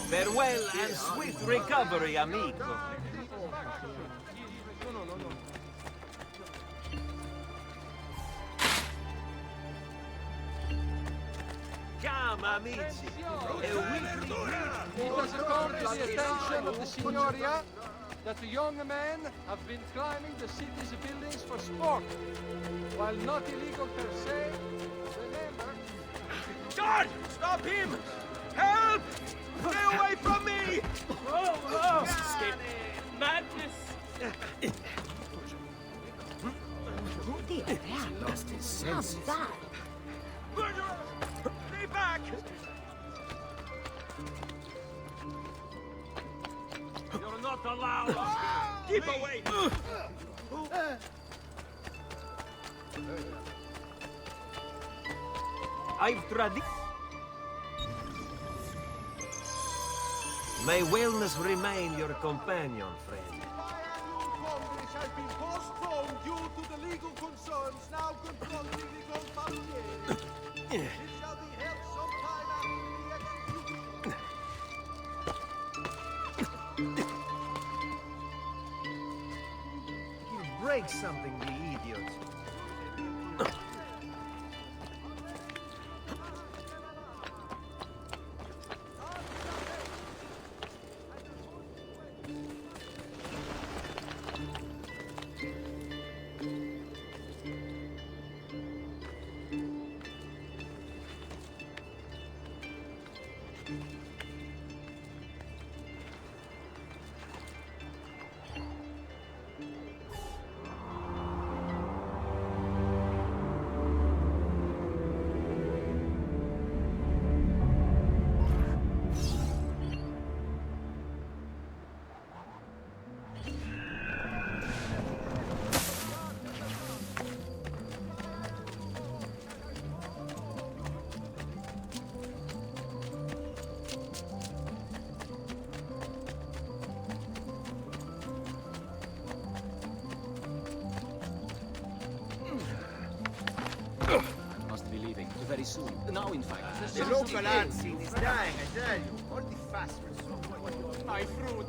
Farewell and swift recovery, amico. Come, amici. It has come to the attention of the Signoria that the young men have been climbing the city's buildings for sport. While not illegal per se, remember... God! Stop him! Help! Stay away from me! Oh, escape. Madness! Lost his senses. Murderer! Stay back! You're not allowed! Keep away! I've tried. May wellness remain your companion, friend. Congress has been postponed due to the legal concerns now confronting the Gonfalonieri. It shall be held sometime after the execution. He'll break something, the idiot. Must be leaving very soon. Now, in fact. The local art scene is dying, I tell you. All the fast my fruit.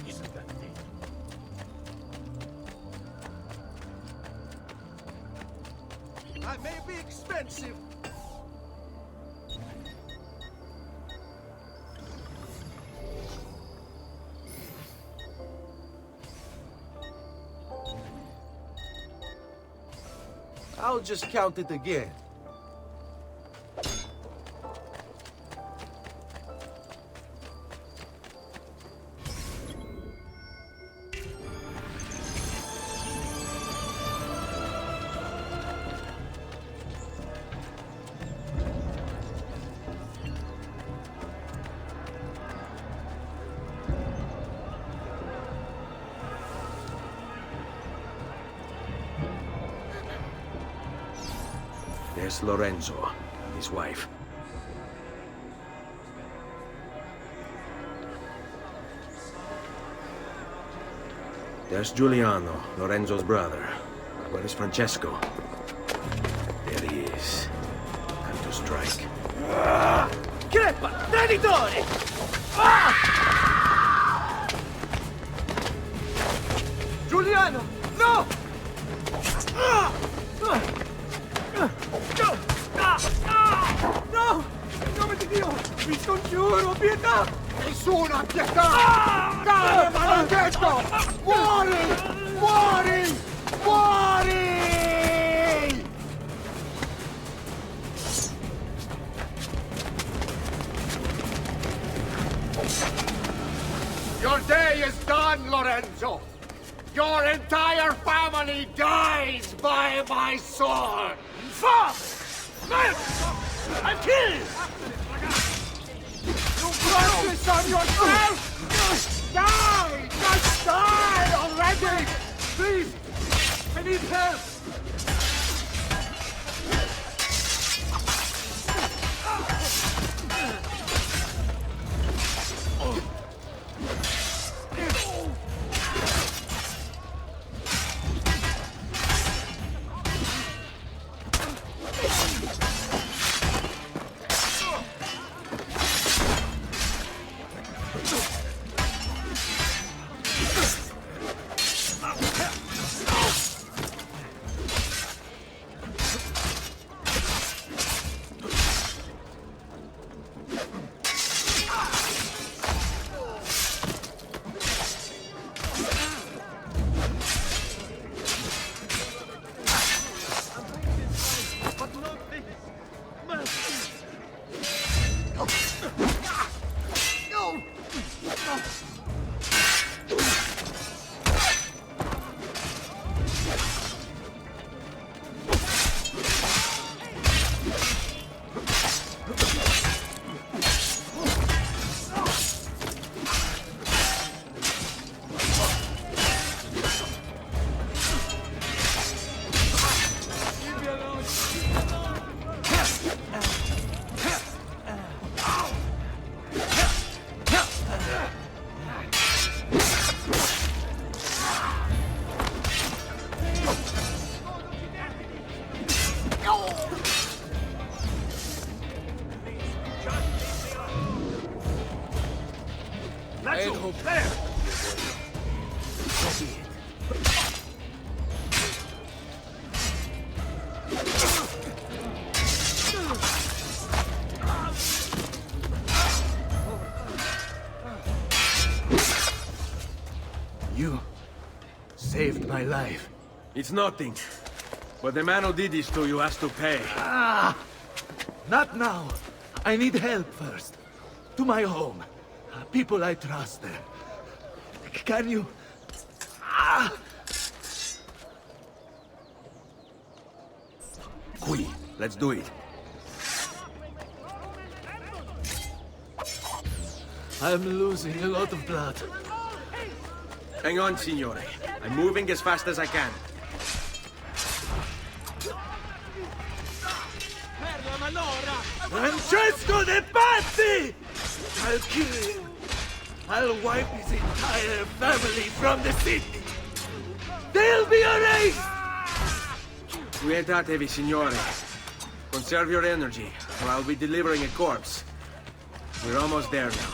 Isn't that thing? I may be expensive. I'll just count it again. There's Lorenzo, his wife. There's Giuliano, Lorenzo's brother. Where is Francesco? There he is. Time to strike. Crepa! Traditore! Giuliano! No! No! In nome di Dio! Vi scongiuro, pietà! Nessuno ha pietà! Cane maledetto! Muori! Muori! Muori! Your day is done, Lorenzo! Your entire family dies by my sword! Fuck! I'm killed! You brought this on yourself! Die! Just die already! Please! I need help! You saved my life. It's nothing. But the man who did this to you has to pay. Ah! Not now. I need help first. To my home. People I trust there. Can you... Ah! Qui, let's do it. I'm losing a lot of blood. Hang on, signore. I'm moving as fast as I can. Francesco De Pazzi! I'll kill him. I'll wipe his entire family from the city. They'll be erased! Quietatevi, signore. Conserve your energy, or I'll be delivering a corpse. We're almost there now.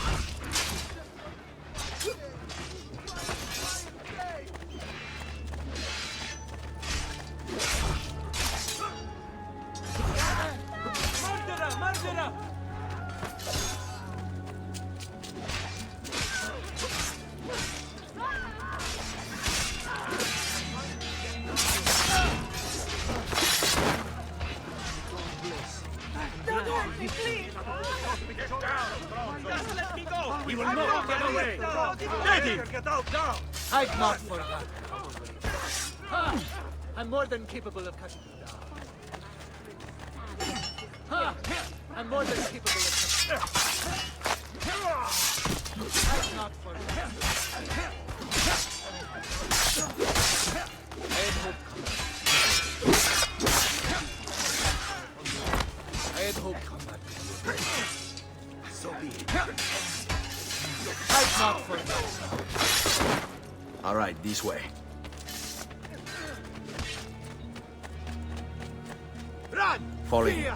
He will not get away! Get him! I've not forgotten. I'm more than capable of cutting you down. I'm more than capable of cutting you down. I've not forgotten. I had hoped combat. So be it. I've not forgotten. All right, this way. Run! Fall in.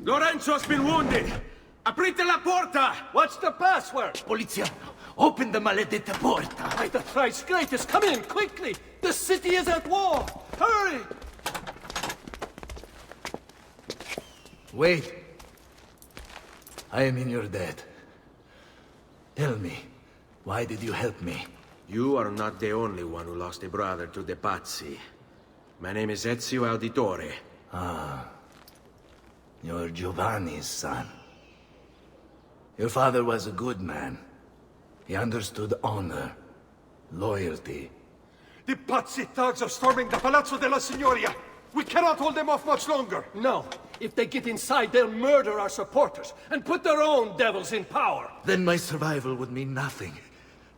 Lorenzo's been wounded! Aprite la porta! What's the password? Poliziano, open the maledetta porta. By the thrice greatest, come in, quickly! The city is at war! Hurry! Wait. I am in your debt. Tell me, why did you help me? You are not the only one who lost a brother to the Pazzi. My name is Ezio Auditore. Ah. You're Giovanni's son. Your father was a good man. He understood honor, loyalty. The Pazzi thugs are storming the Palazzo della Signoria! We cannot hold them off much longer! No. If they get inside, they'll murder our supporters and put their own devils in power. Then my survival would mean nothing.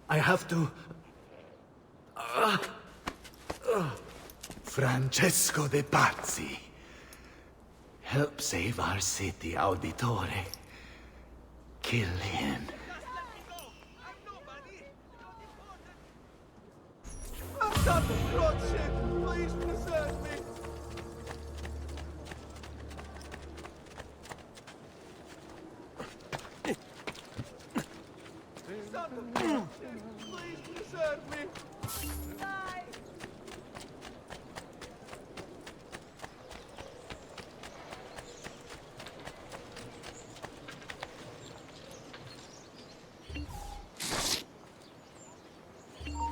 I have to... Francesco De Pazzi. Help save our city, Auditore. Kill him. I'm not the bloodshed! Please preserve me! Stop the bloodshed! Please preserve me!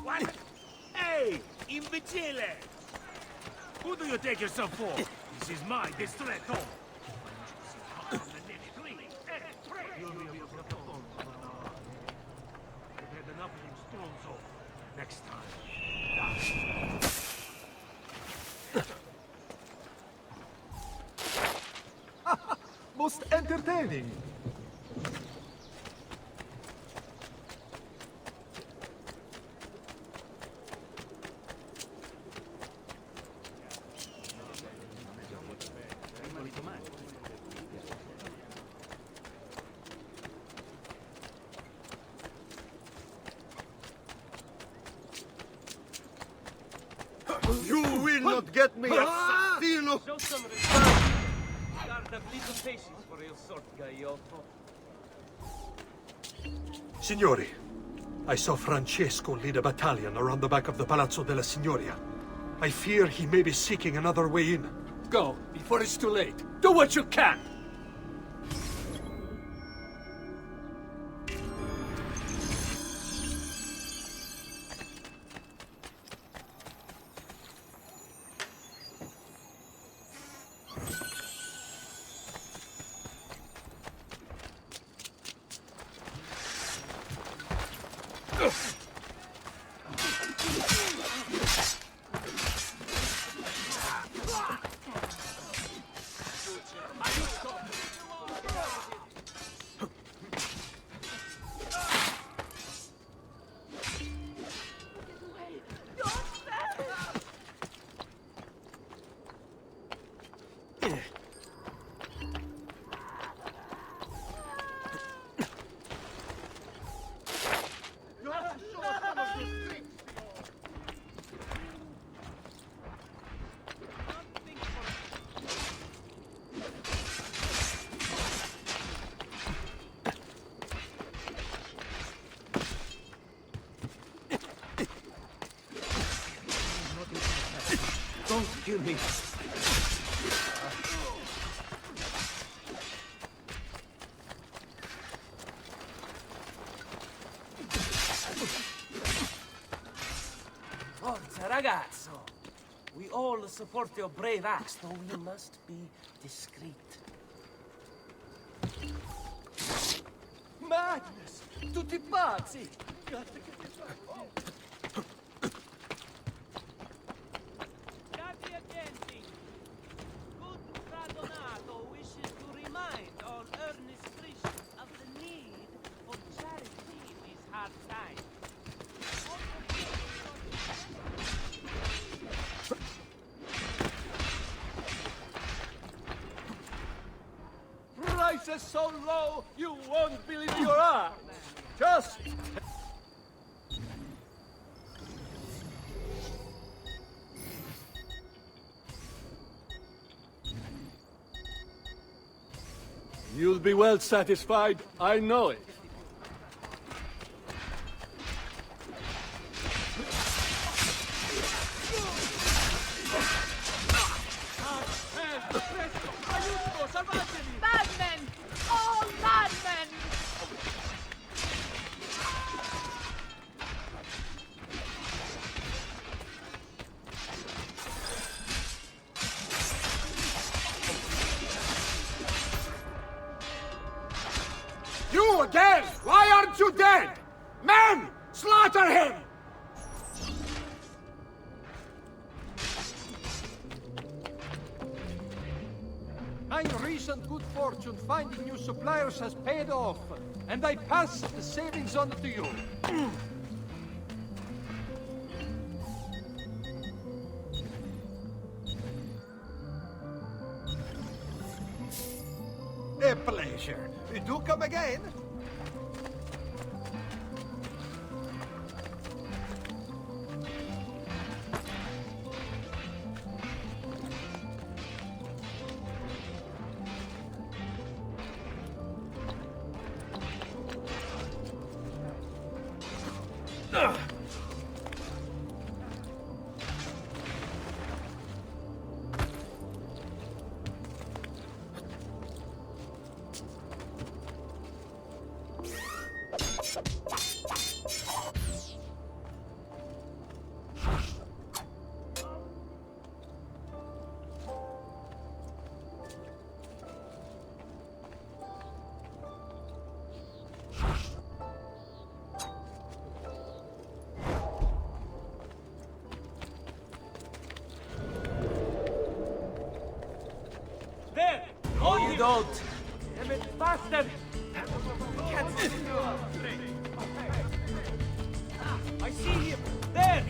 What? Hey, imbecile! Who do you take yourself for? This is my distretto. Next time. Most entertaining. You will not get me, assassino! Show some respect. Guard a little patience for your sort, Gaiotto. Signori, I saw Francesco lead a battalion around the back of the Palazzo della Signoria. I fear he may be seeking another way in. Go, before it's too late. Do what you can! Don't kill me. Forza, ragazzo! We all support your brave acts, though we must be discreet. Madness! Tutti pazzi! State attenti! Good Radonato wishes to remind all earnest Christians of the need for charity in these hard times. Prices so low, you won't believe your eyes! Just... You'll be well satisfied, I know it. Madmen! All madmen! You again! Why aren't you dead? Men! Slaughter him! My recent good fortune finding new suppliers has paid off, and I pass the savings on to you. A pleasure. Do come again. There! No, you don't! Damn it, faster! Can't see you! I see him! There!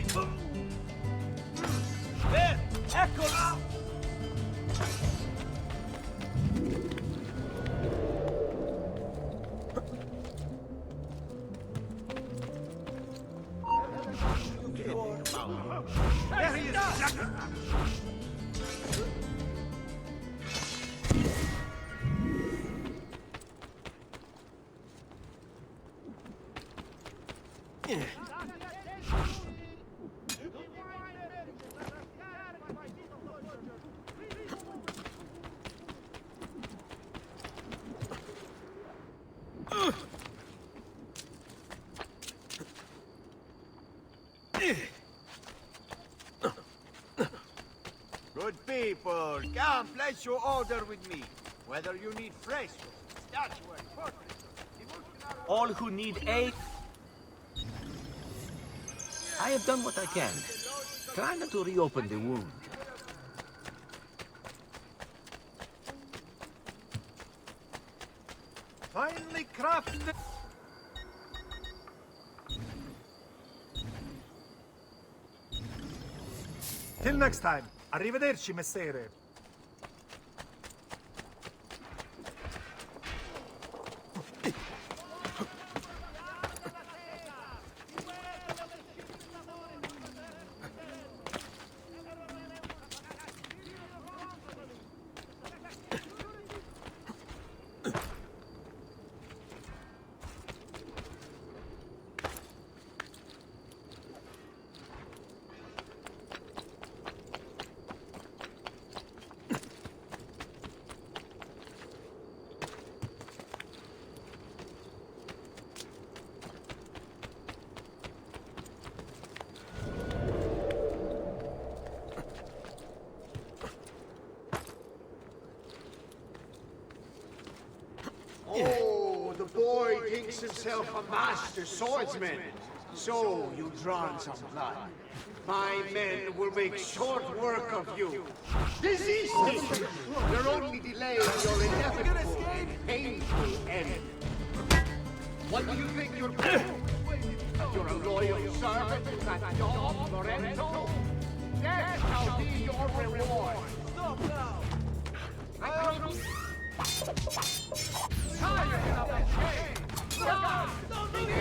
There! Echo! There he is! Good people, come place your order with me. Whether you need fresco, statuary, portraits, All who need aid... I have done what I can. Try not to reopen the wound. finely crafted... Till next time. Arrivederci, messere. thinks himself a master swordsman. So you've drawn some blood. My men will make short work of you. Desist! You're only delaying your inevitable and painful end. What do you think you're doing? You're a loyal servant to that dog, Lorenzo? That shall be your reward. Stop now! I don't... Tired of that shame! Stop! Don't leave it!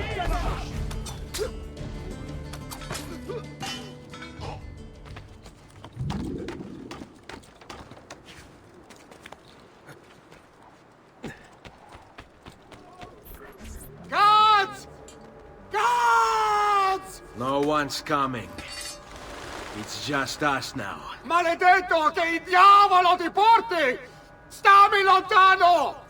Guards! Guards! No one's coming. It's just us now. Maledetto che il diavolo ti porti! Stammi lontano!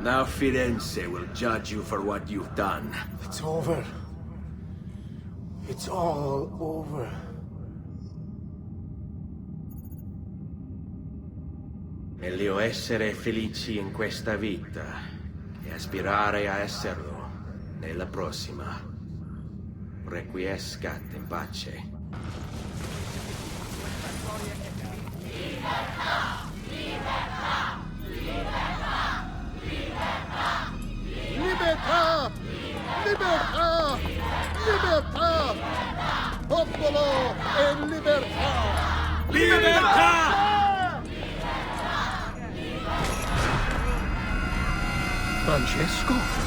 Now Firenze will judge you for what you've done. It's over. It's all over. Meglio essere felici in questa vita che aspirare a esserlo nella prossima. Requiescat in pace. Libertà! Libertà! Libertà! Libertà! Libertà! Libertà! Popolo e libertà! Libertà! Francesco?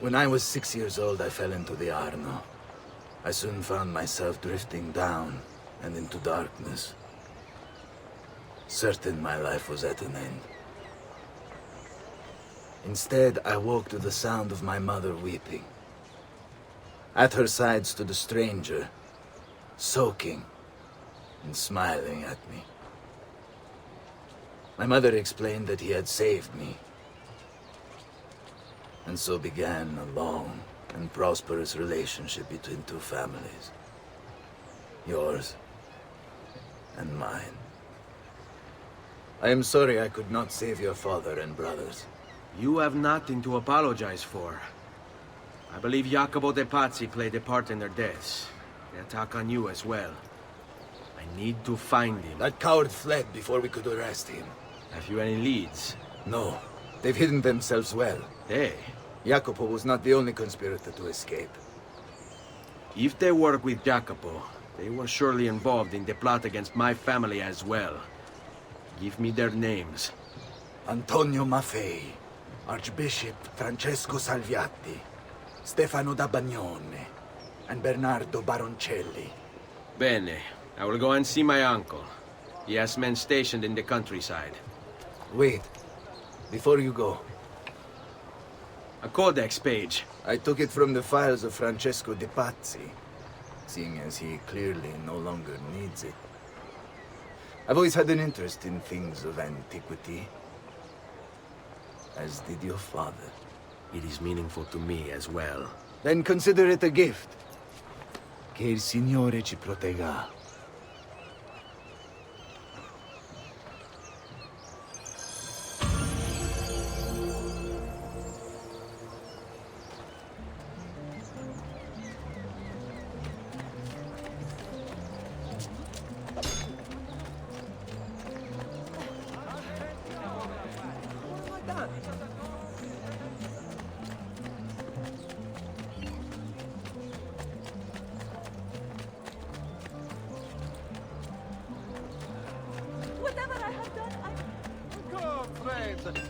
When I was 6 years old, I fell into the Arno. I soon found myself drifting down and into darkness. Certain my life was at an end. Instead, I woke to the sound of my mother weeping. At her side stood a stranger, soaking and smiling at me. My mother explained that he had saved me. And so began a long and prosperous relationship between two families. Yours and mine. I am sorry I could not save your father and brothers. You have nothing to apologize for. I believe Jacopo de Pazzi played a part in their deaths. They attack on you as well. I need to find him. That coward fled before we could arrest him. Have you any leads? No. They've hidden themselves well. They? Jacopo was not the only conspirator to escape. If they work with Jacopo, they were surely involved in the plot against my family as well. Give me their names. Antonio Maffei, Archbishop Francesco Salviati, Stefano da Bagnone, and Bernardo Baroncelli. Bene. I will go and see my uncle. He has men stationed in the countryside. Wait. Before you go. A codex page. I took it from the files of Francesco de Pazzi, seeing as he clearly no longer needs it. I've always had an interest in things of antiquity, as did your father. It is meaningful to me as well. Then consider it a gift. Che il Signore ci protegga. Whatever I have done, Come, friend.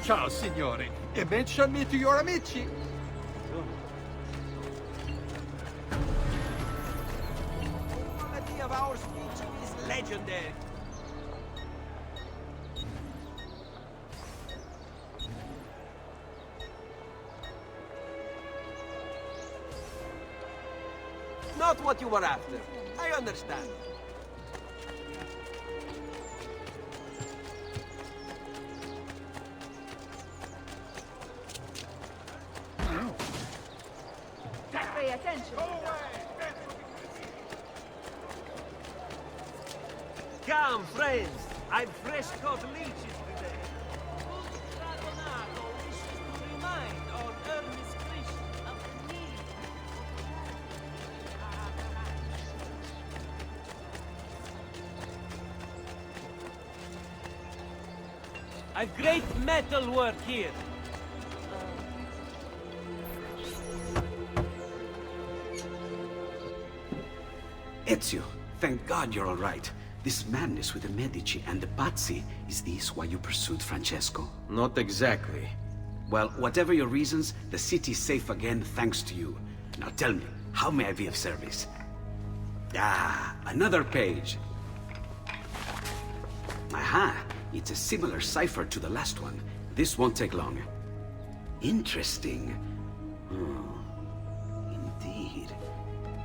Ciao, signore. E mention me to your amici. The quality of our speech is legendary. Not what you were after. I understand. Pay attention. Come, friends. I've fresh caught leeches today. Dragonato wishes to remind our earnest Christians of the need. I've great metal work here. Ezio, thank God you're all right. This madness with the Medici and the Pazzi, is this why you pursued Francesco? Not exactly. Well, whatever your reasons, the city's safe again thanks to you. Now tell me, how may I be of service? Ah, another page. Aha, it's a similar cipher to the last one. This won't take long. Interesting. Oh, indeed.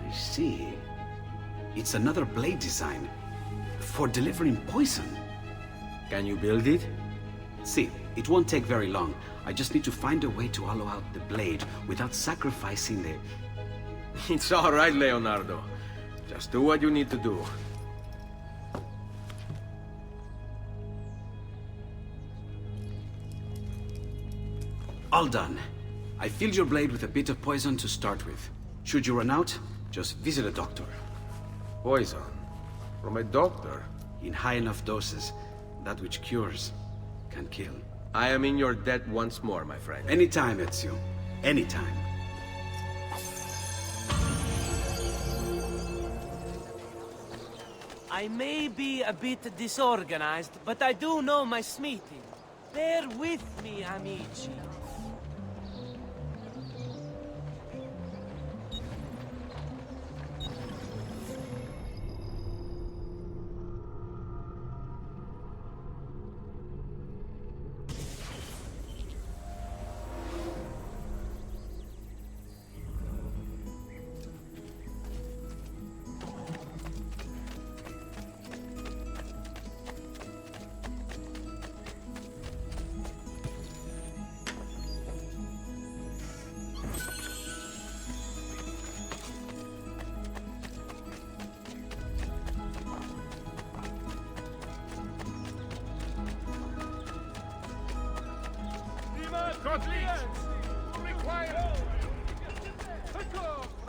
I see. It's another blade design. For delivering poison. Can you build it? See, it won't take very long. I just need to find a way to hollow out the blade without sacrificing the... It's all right, Leonardo. Just do what you need to do. All done. I filled your blade with a bit of poison to start with. Should you run out, just visit a doctor. Poison? From a doctor? In high enough doses, that which cures. can kill. I am in your debt once more, my friend. Anytime, Ezio. Anytime. I may be a bit disorganized, but I do know my smithing. Bear with me, amici. Require. Take off.